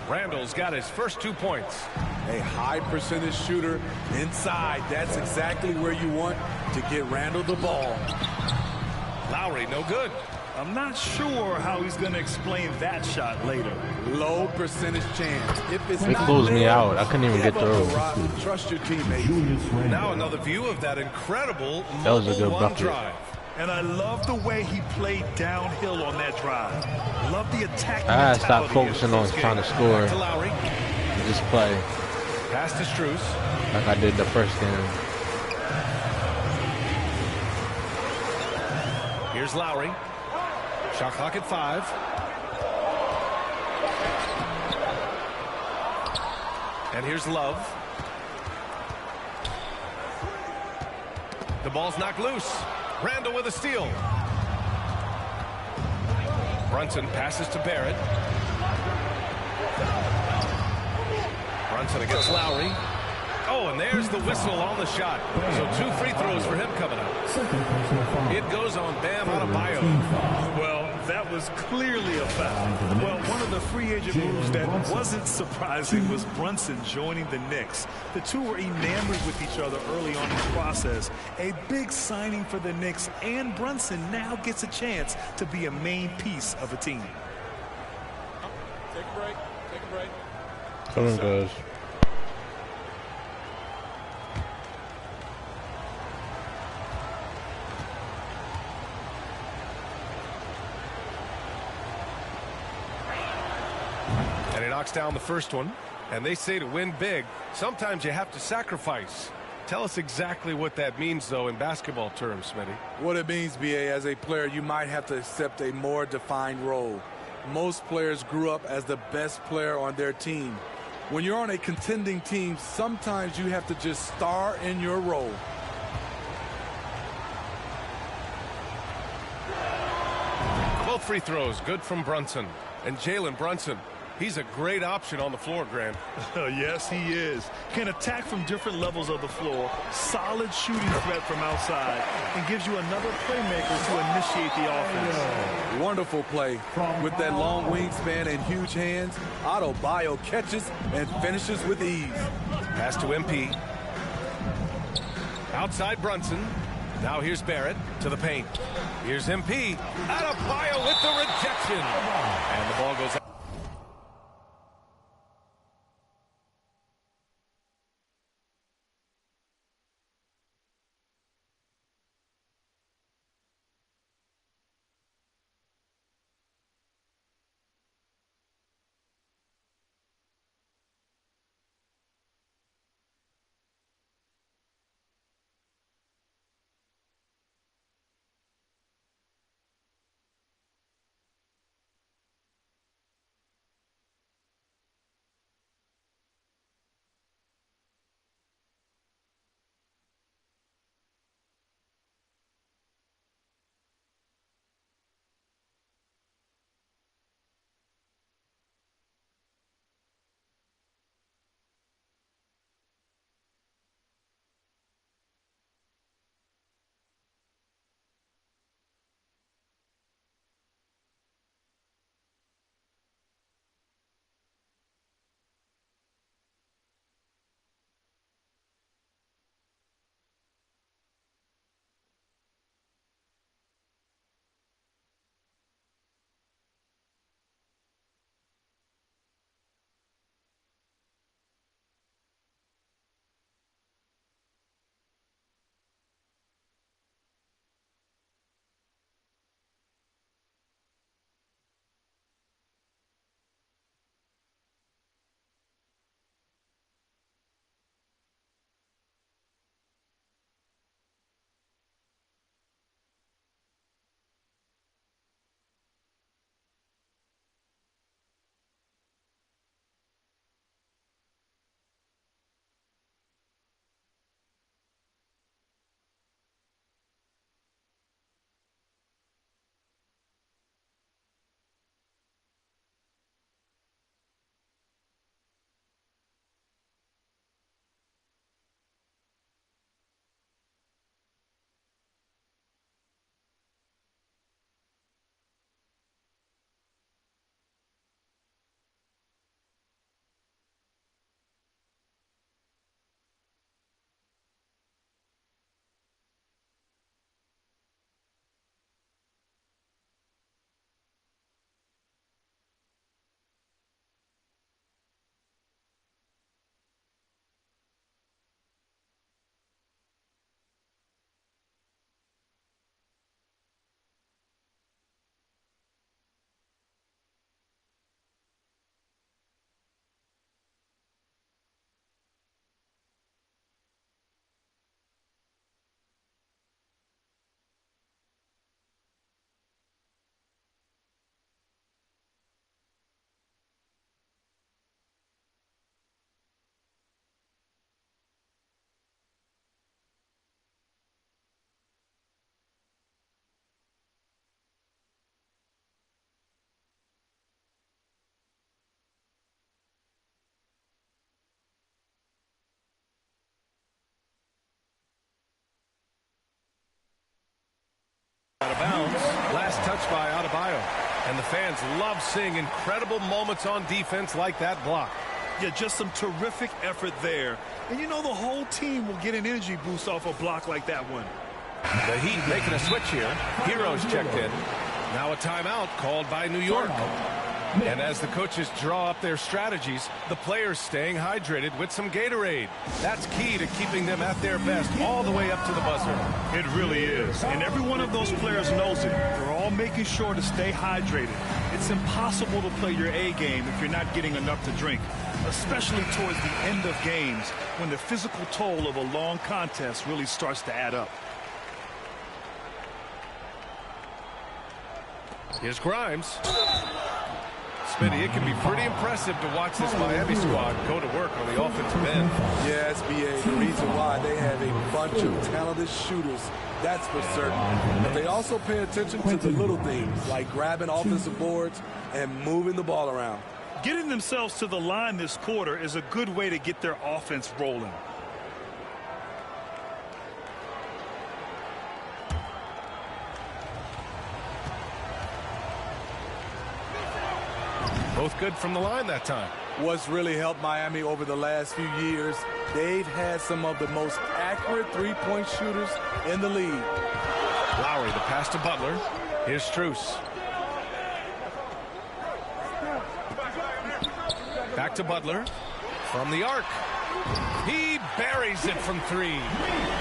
Randall's got his first 2 points. A high percentage shooter inside. That's exactly where you want to get Randall the ball. Lowry, no good. I'm not sure how he's going to explain that shot later. Low percentage chance. If it's They closed me out. I couldn't even get through. Trust your teammate. Now another view of that incredible That was a good bucket. drive. And I love the way he played downhill on that drive. Love the attack. I stopped focusing on trying to score. To Lowry. And just play. Pass to Strus. Like I did the first game. Here's Lowry. Shot clock at 5. And here's Love. The ball's knocked loose. Randall with a steal. Brunson passes to Barrett. Brunson against Lowry. Oh, and there's the whistle on the shot. So 2 free throws for him coming up. It goes on Bam Adebayo. Well, that was clearly a foul. Well, one of the free agent moves that wasn't surprising was Brunson joining the Knicks. The two were enamored with each other early on in the process. A big signing for the Knicks, and Brunson now gets a chance to be a main piece of a team. Take a break. Take a break. Come on, guys. And he knocks down the first one. And they say to win big, sometimes you have to sacrifice. Tell us exactly what that means, though, in basketball terms, Smitty. What it means, BA, as a player, you might have to accept a more defined role. Most players grew up as the best player on their team. When you're on a contending team, sometimes you have to just star in your role. Both free throws good from Brunson. And Jalen Brunson, he's a great option on the floor, Grant. Yes, he is. Can attack from different levels of the floor, solid shooting threat from outside, and gives you another playmaker to initiate the offense. Wonderful play. With that long wingspan and huge hands, Adebayo catches and finishes with ease. Pass to MP. Outside Brunson. Now here's Barrett to the paint. Here's MP. Adebayo with the rejection. And the ball goes out. Out of bounds. Last touch by Adebayo. And the fans love seeing incredible moments on defense like that block. Yeah, just some terrific effort there. And you know the whole team will get an energy boost off a block like that one. The Heat making a switch here. Heroes checked in. Now a timeout called by New York. And as the coaches draw up their strategies, the players staying hydrated with some Gatorade. That's key to keeping them at their best all the way up to the buzzer. It really is. And every one of those players knows it. They're all making sure to stay hydrated. It's impossible to play your A game if you're not getting enough to drink. especially towards the end of games when the physical toll of a long contest really starts to add up. Here's Grimes. Smitty, it can be pretty impressive to watch this Miami squad go to work on the offensive end. Yes, BA, the reason why they have a bunch of talented shooters, that's for certain. But they also pay attention to the little things, like grabbing offensive boards and moving the ball around. Getting themselves to the line this quarter is a good way to get their offense rolling. Both good from the line that time. What's really helped Miami over the last few years, they've had some of the most accurate three-point shooters in the league. Lowry, the pass to Butler. Here's Strus. Back to Butler. From the arc. He buries it from three.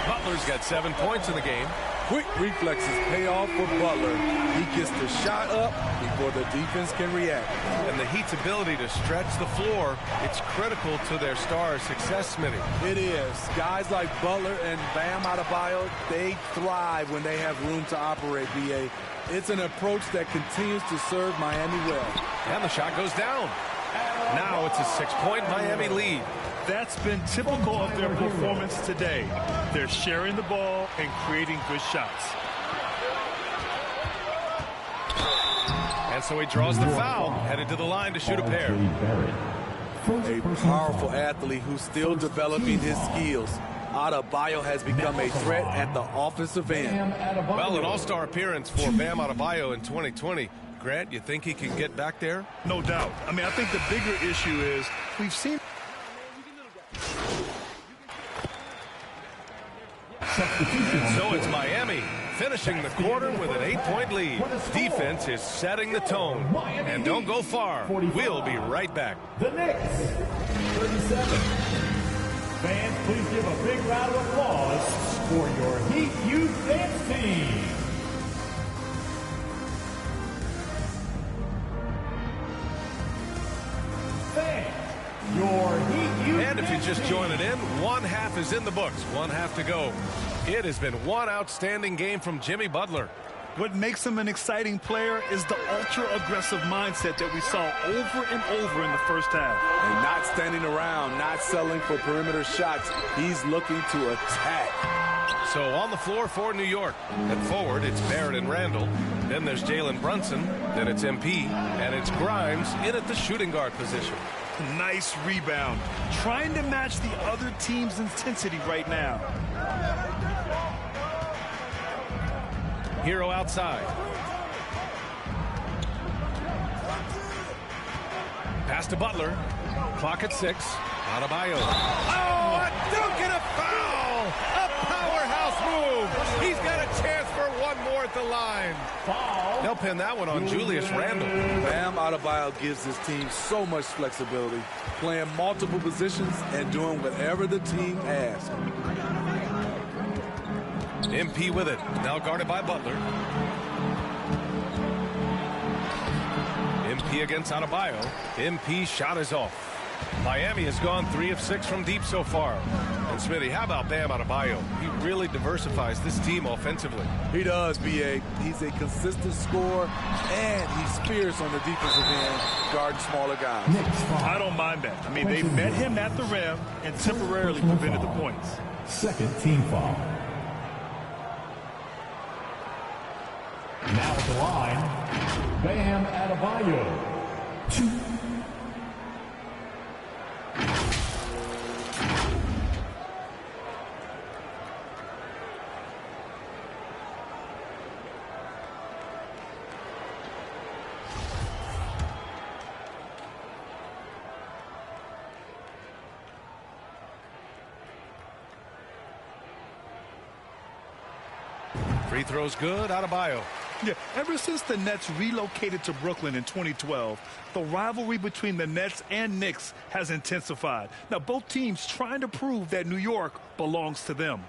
Butler's got 7 points in the game. Quick reflexes pay off for Butler. He gets the shot up before the defense can react. And the Heat's ability to stretch the floor, it's critical to their stars' success, Smitty. It is. Guys like Butler and Bam Adebayo, they thrive when they have room to operate, BA. It's an approach that continues to serve Miami well. And the shot goes down. Now it's a 6-point Miami lead. That's been typical of their performance today. They're sharing the ball and creating good shots. And so he draws the foul, headed to the line to shoot a pair. A powerful athlete who's still developing his skills. Adebayo has become a threat at the offensive end. Well, an all-star appearance for Bam Adebayo in 2020. Grant, you think he can get back there? No doubt. I mean, I think the bigger issue is we've seen... So it's Miami finishing the quarter with an 8-point lead. Defense is setting the tone. And don't go far. We'll be right back. The Knicks, 37. Fans, please give a big round of applause for your Heat Youth Dance Team. And if you're just joining in, one half is in the books, one half to go. It has been one outstanding game from Jimmy Butler. What makes him an exciting player is the ultra-aggressive mindset that we saw over and over in the first half. And not standing around, not settling for perimeter shots. He's looking to attack. So on the floor for New York. At forward, it's Barrett and Randall. Then there's Jalen Brunson. Then it's MP. And it's Grimes in at the shooting guard position. Nice rebound. Trying to match the other team's intensity right now. Hero outside. Pass to Butler. Clock at 6. Adebayo. Oh, a dunk and a foul! A powerhouse move! He's got a chance for one more at the line. They'll pin that one on Julius Randle. Bam Adebayo gives his team so much flexibility, playing multiple positions and doing whatever the team asks. MP with it. Now guarded by Butler. MP against Adebayo. MP shot is off. Miami has gone 3 of 6 from deep so far. And Smitty, how about Bam Adebayo? He really diversifies this team offensively. He does, BA. He's a consistent scorer, and he's fierce on the defensive end, guarding smaller guys. I don't mind that. I mean, they met him at the rim and temporarily prevented the points. Second team foul. Now at the line, Bam Adebayo. 2. Free throws good. Adebayo. Yeah, ever since the Nets relocated to Brooklyn in 2012, the rivalry between the Nets and Knicks has intensified. Now, both teams trying to prove that New York belongs to them.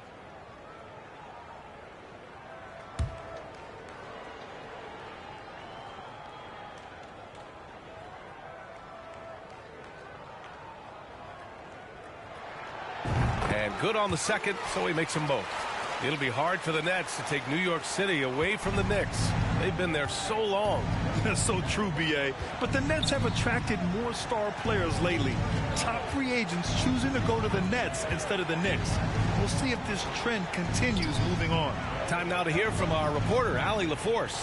And good on the second, so he makes them both. It'll be hard for the Nets to take New York City away from the Knicks. They've been there so long. That's so true, B.A. But the Nets have attracted more star players lately. Top free agents choosing to go to the Nets instead of the Knicks. We'll see if this trend continues moving on. Time now to hear from our reporter, Allie LaForce.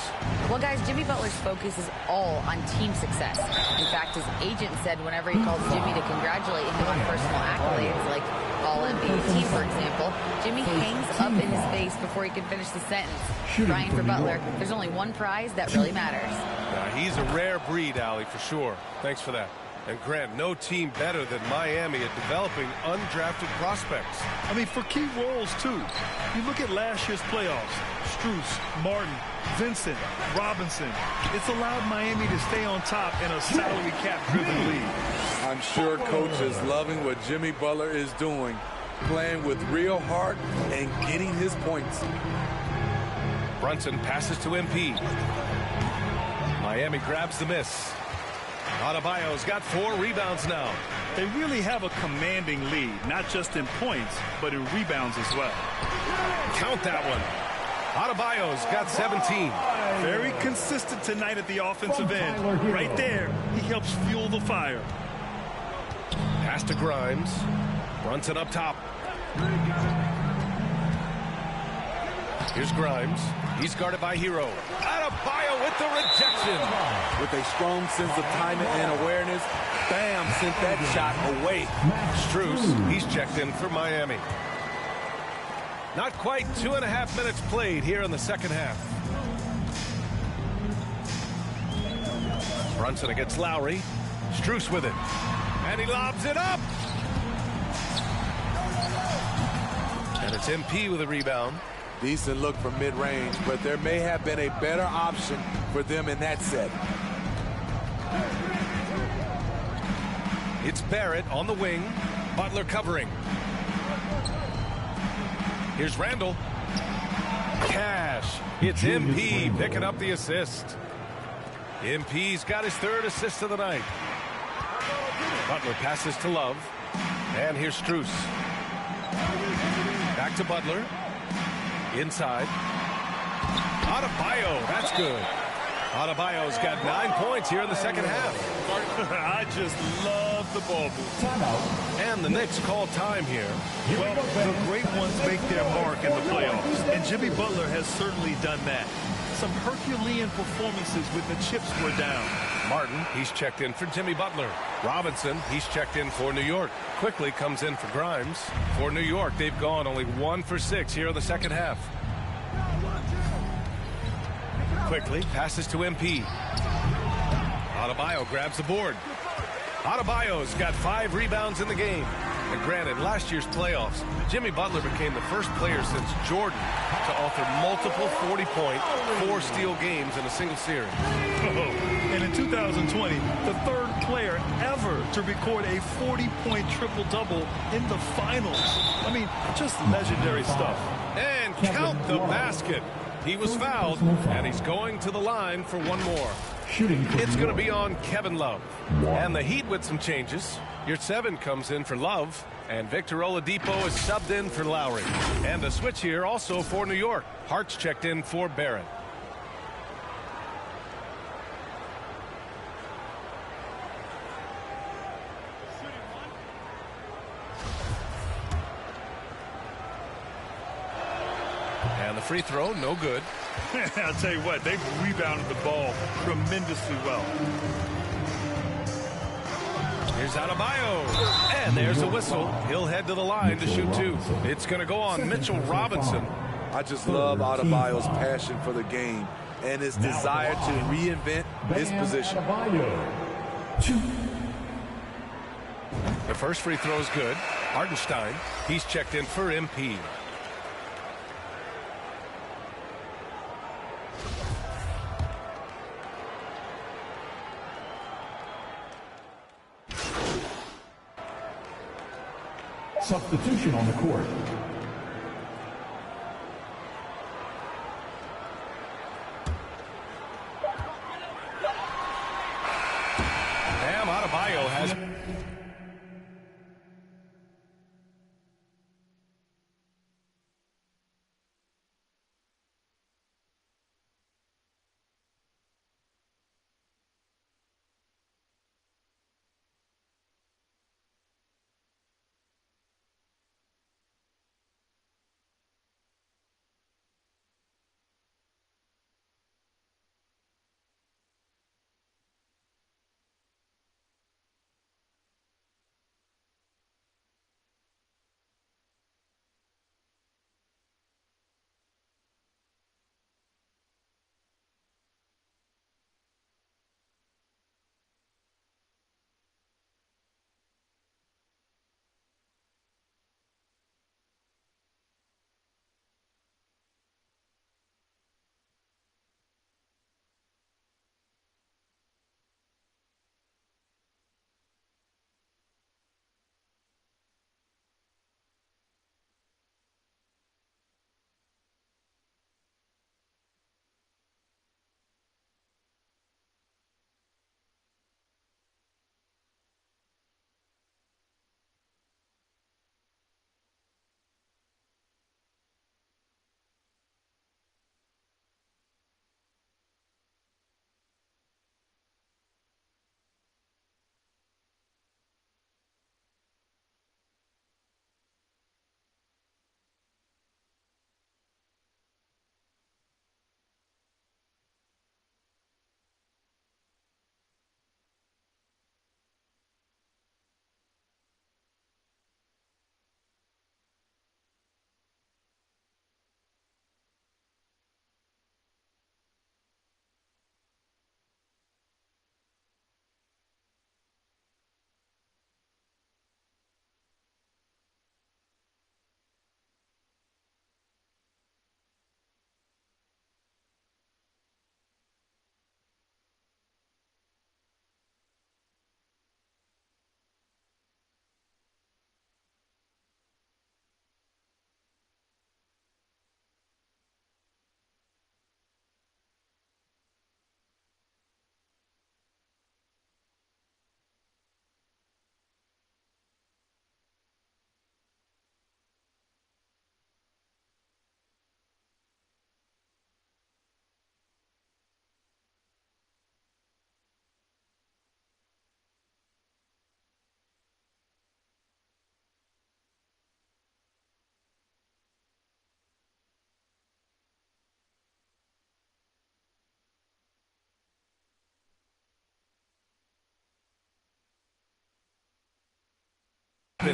Well, guys, Jimmy Butler's focus is all on team success. In fact, his agent said whenever he calls Jimmy to congratulate him on personal accolades, like All-NBA team, for example, Jimmy hangs up in his face before he can finish the sentence. Crying for Butler, there's only one prize that really matters. He's a rare breed, Allie, for sure. Thanks for that. And Grant, no team better than Miami at developing undrafted prospects. I mean, for key roles, too. You look at last year's playoffs. Strus, Martin, Vincent, Robinson. It's allowed Miami to stay on top in a salary cap-driven league. I'm sure Coach is loving what Jimmy Butler is doing, playing with real heart and getting his points. Brunson passes to MP. Miami grabs the miss. Adebayo's got 4 rebounds now. They really have a commanding lead, not just in points, but in rebounds as well. Count that one. Adebayo's got 17. Very consistent tonight at the offensive end. Right there, he helps fuel the fire. Pass to Grimes. Brunson up top. Here's Grimes. He's guarded by Hero. Adebayo with the rejection. With a strong sense of timing and awareness, bam, sent that shot away. Strus, he's checked in for Miami. Not quite 2.5 minutes played here in the second half. Brunson against Lowry. Strus with it. And he lobs it up. And it's MP with a rebound. Decent look from mid-range, but there may have been a better option for them in that set. It's Barrett on the wing. Butler covering. Here's Randall. Cash. It's MP picking up the assist. MP's got his 3rd assist of the night. Butler passes to Love. And here's Strus. Back to Butler. Inside. Adebayo, that's good. Adebayo's got 9 points here in the second half. I just love the ball move. And the Knicks call time here. Well, the great ones make their mark in the playoffs, and Jimmy Butler has certainly done that. Some Herculean performances when the chips were down. Martin, he's checked in for Jimmy Butler. Robinson, he's checked in for New York. Quickly comes in for Grimes. For New York, they've gone only 1 for 6 here in the second half. Quickly passes to MP. Adebayo grabs the board. Adebayo's got 5 rebounds in the game. And granted, last year's playoffs, Jimmy Butler became the first player since Jordan to author multiple 40-point, 4-steal games in a single series. And in 2020, the 3rd player ever to record a 40-point triple-double in the finals. I mean, just legendary stuff. And count the basket. He was fouled, and he's going to the line for one more. It's going to be on Kevin Love. And the Heat with some changes. Your 7 comes in for Love, and Victor Oladipo is subbed in for Lowry. And the switch here also for New York. Hart's checked in for Barrett. And the free throw, no good. I'll tell you what, they've rebounded the ball tremendously well. Here's Adebayo. And there's a whistle. He'll head to the line to shoot 2. It's going to go on Mitchell Robinson. I just love Adebayo's passion for the game and his desire to reinvent his position. The first free throw is good. Hartenstein, he's checked in for MP. Substitution on the court. Adebayo has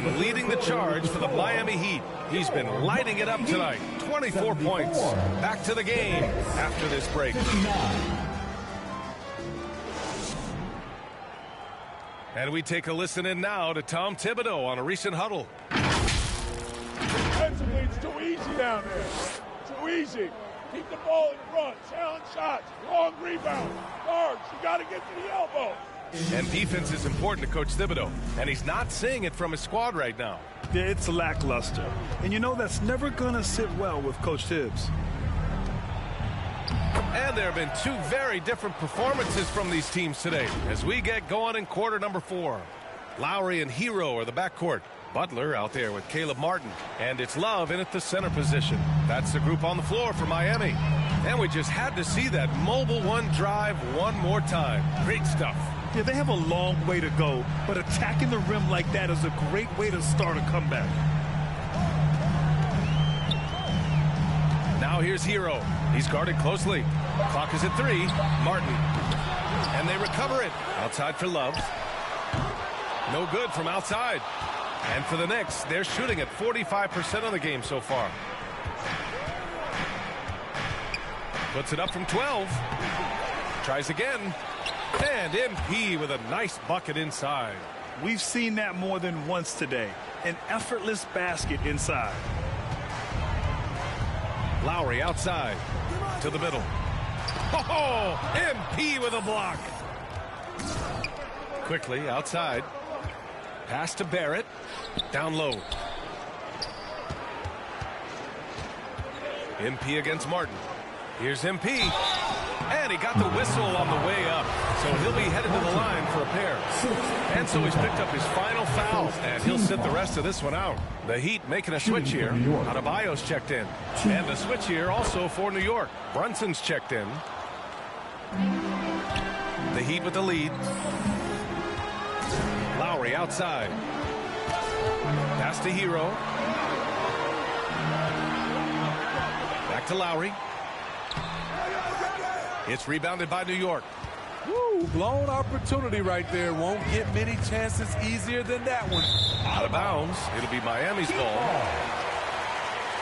been leading the charge for the Miami Heat. He's been lighting it up tonight. 24 points. Back to the game after this break. And we take a listen in now to Tom Thibodeau on a recent huddle. Defensively, it's too easy down there. Too easy. Keep the ball in front. Challenge shots. Long rebound. Guards, you got to get to the elbow. And defense is important to Coach Thibodeau, and he's not seeing it from his squad right now. Yeah, it's lackluster. And you know that's never going to sit well with Coach Tibbs. And there have been two very different performances from these teams today as we get going in quarter number 4. Lowry and Hero are the backcourt. Butler out there with Caleb Martin. And it's Love in at the center position. That's the group on the floor for Miami. And we just had to see that mobile one drive one more time. Great stuff. Yeah, they have a long way to go, but attacking the rim like that is a great way to start a comeback. Now here's Hero. He's guarded closely. Clock is at 3. Martin. And they recover it. Outside for Love. No good from outside. And for the Knicks, they're shooting at 45% of the game so far. Puts it up from 12. Tries again. And MP with a nice bucket inside. We've seen that more than once today. An effortless basket inside. Lowry outside to the middle. Oh, MP with a block. Quickly outside. Pass to Barrett. Down low. MP against Martin. Here's MP. And he got the whistle on the way up. So he'll be headed to the line for a pair. And so he's picked up his final foul. And he'll sit the rest of this one out. The Heat making a switch here. Adebayo's checked in. And a switch here also for New York. Brunson's checked in. The Heat with the lead. Lowry outside. Pass to Hero. Back to Lowry. It's rebounded by New York. Woo, blown opportunity right there. Won't get many chances easier than that one. Out of bounds. It'll be Miami's ball.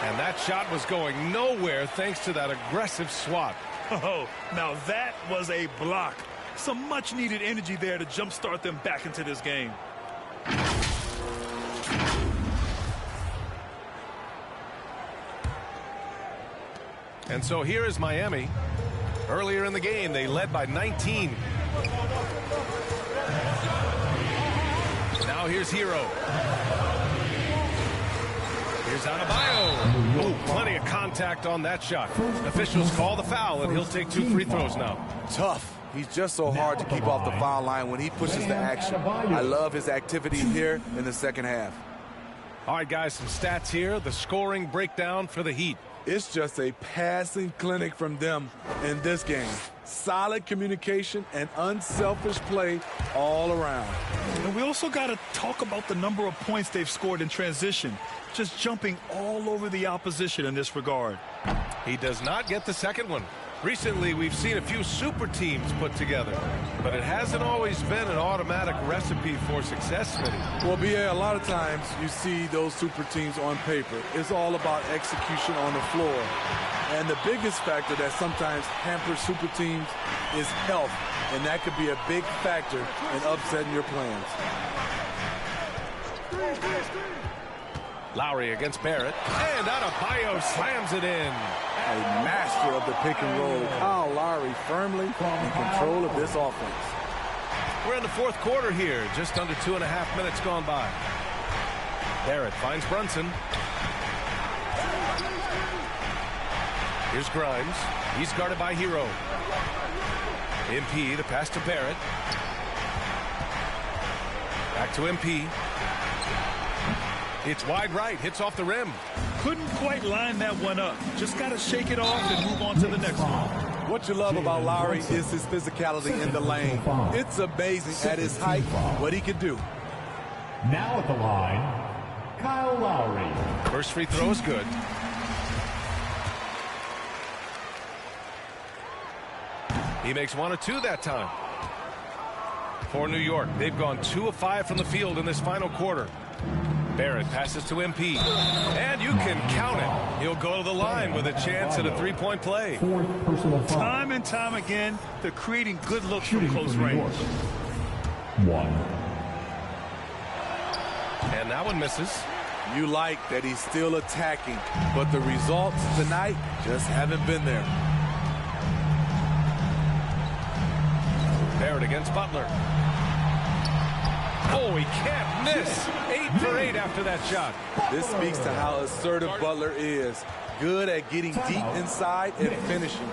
And that shot was going nowhere thanks to that aggressive swat. Oh, now that was a block. Some much needed energy there to jumpstart them back into this game. And so here is Miami. Earlier in the game, they led by 19. Now here's Hero. Here's Adebayo. Oh, plenty of contact on that shot. Officials call the foul, and he'll take 2 free throws now. Tough. He's just so hard to keep off the foul line when he pushes the action. I love his activity here in the second half. All right, guys, some stats here. The scoring breakdown for the Heat. It's just a passing clinic from them in this game. Solid communication and unselfish play all around. And we also got to talk about the number of points they've scored in transition. Just jumping all over the opposition in this regard. He does not get the second one. Recently, we've seen a few super teams put together, but it hasn't always been an automatic recipe for success, Smitty. Well, BA, a lot of times you see those super teams on paper. It's all about execution on the floor. And the biggest factor that sometimes hampers super teams is health, and that could be a big factor in upsetting your plans. Lowry against Barrett, and Adebayo slams it in. A master of the pick and roll. Kyle Lowry firmly in control of this offense. We're in the fourth quarter here, just under 2.5 minutes gone by. Barrett finds Brunson. Here's Grimes. He's guarded by Hero. MP, the pass to Barrett. Back to MP. It's wide right, hits off the rim. Couldn't quite line that one up. Just got to shake it off and move on to the next one. What you love about Lowry is his physicality in the lane. It's amazing at his height what he can do. Now at the line, Kyle Lowry. First free throw is good. He makes 1 of 2 that time. For New York, they've gone 2 of 5 from the field in this final quarter. Barrett passes to MP. And you can count it. He'll go to the line with a chance at a three-point play. Time and time again, they're creating good looks from close range. And that one misses. You like that he's still attacking, but the results tonight just haven't been there. Barrett against Butler. Oh, he can't miss. 8 for 8 after that shot. This speaks to how assertive Butler is. Good at getting deep inside and finishing.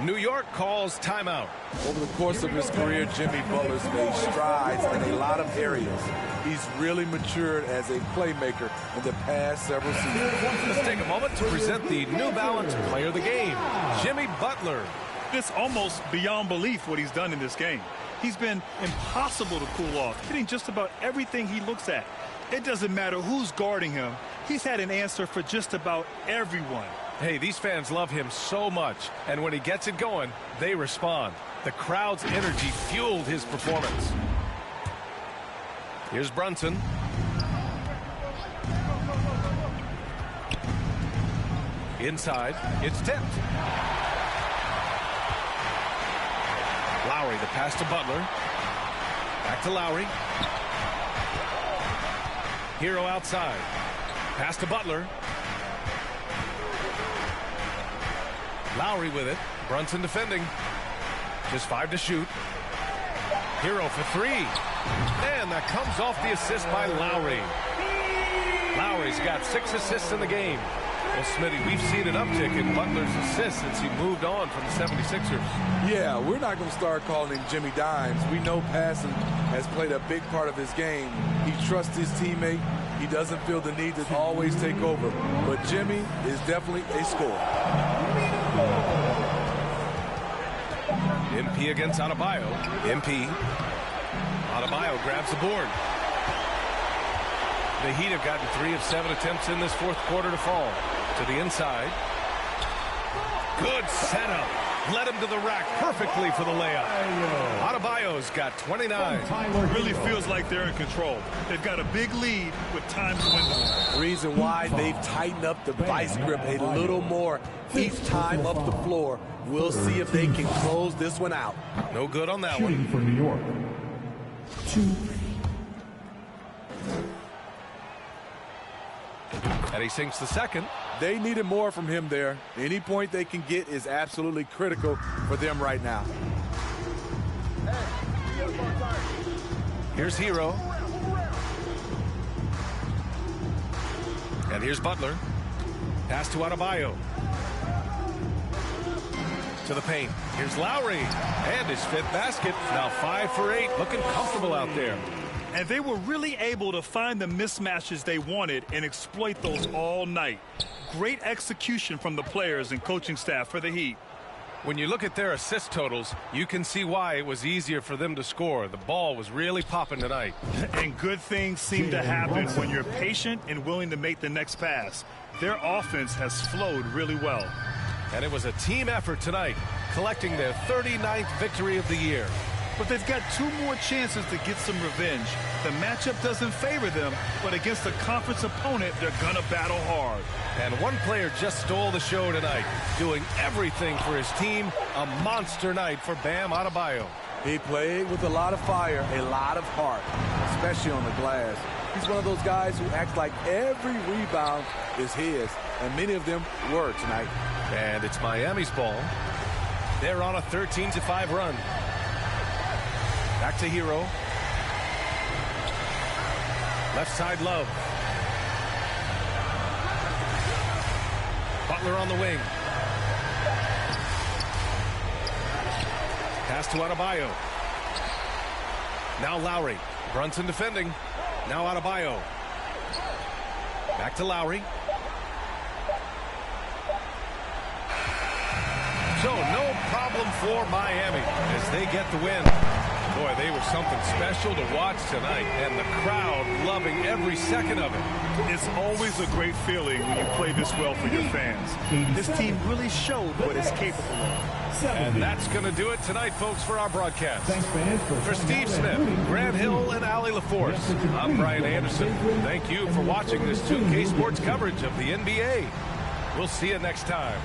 New York calls timeout. Over the course of his career, Jimmy Butler's made strides in a lot of areas. He's really matured as a playmaker in the past several seasons. Let's take a moment to present the New Balance Player of the Game, Jimmy Butler. It's almost beyond belief what he's done in this game. He's been impossible to cool off, hitting just about everything he looks at. It doesn't matter who's guarding him. He's had an answer for just about everyone. Hey, these fans love him so much, and when he gets it going, they respond. The crowd's energy fueled his performance. Here's Brunson. Inside, it's tipped. Lowry, the pass to Butler. Back to Lowry. Hero outside. Pass to Butler. Lowry with it. Brunson defending. Just 5 to shoot. Hero for 3. And that comes off the assist by Lowry. Lowry's got 6 assists in the game. Well, Smitty, we've seen an uptick in Butler's assists since he moved on from the 76ers. Yeah, we're not going to start calling him Jimmy Dimes. We know passing has played a big part of his game. He trusts his teammate. He doesn't feel the need to always take over. But Jimmy is definitely a scorer. MP against Adebayo. MP. Adebayo grabs the board. The Heat have gotten 3 of 7 attempts in this fourth quarter to fall. To the inside. Good setup. Led him to the rack perfectly for the layup. Adebayo's got 29. Really feels like they're in control. They've got a big lead with time dwindling. Reason why they've tightened up the vice grip a little more each time up the floor. We'll see if they can close this one out. No good on that one. For New York. 2. And he sinks the second. They needed more from him there. Any point they can get is absolutely critical for them right now. Here's Hero. And here's Butler. Pass to Adebayo. To the paint. Here's Lowry. And his 5th basket. Now 5 for 8. Looking comfortable out there. And they were really able to find the mismatches they wanted and exploit those all night. Great execution from the players and coaching staff for the Heat. When you look at their assist totals, you can see why it was easier for them to score. The ball was really popping tonight. And good things seem to happen when you're patient and willing to make the next pass. Their offense has flowed really well. And it was a team effort tonight, collecting their 39th victory of the year. But they've got 2 more chances to get some revenge. The matchup doesn't favor them, but against a conference opponent, they're going to battle hard. And one player just stole the show tonight, doing everything for his team. A monster night for Bam Adebayo. He played with a lot of fire, a lot of heart, especially on the glass. He's one of those guys who acts like every rebound is his, and many of them were tonight. And it's Miami's ball. They're on a 13-5 run. Back to Hero. Left side, Love. Butler on the wing. Pass to Adebayo. Now Lowry. Brunson defending. Now Adebayo. Back to Lowry. So no problem for Miami as they get the win. Boy, they were something special to watch tonight, and the crowd loving every second of it. It's always a great feeling when you play this well for your fans. This team really showed what it's capable of. And that's going to do it tonight, folks, for our broadcast. For Steve Smith, Grant Hill, and Allie LaForce, I'm Brian Anderson. Thank you for watching this 2K Sports coverage of the NBA. We'll see you next time.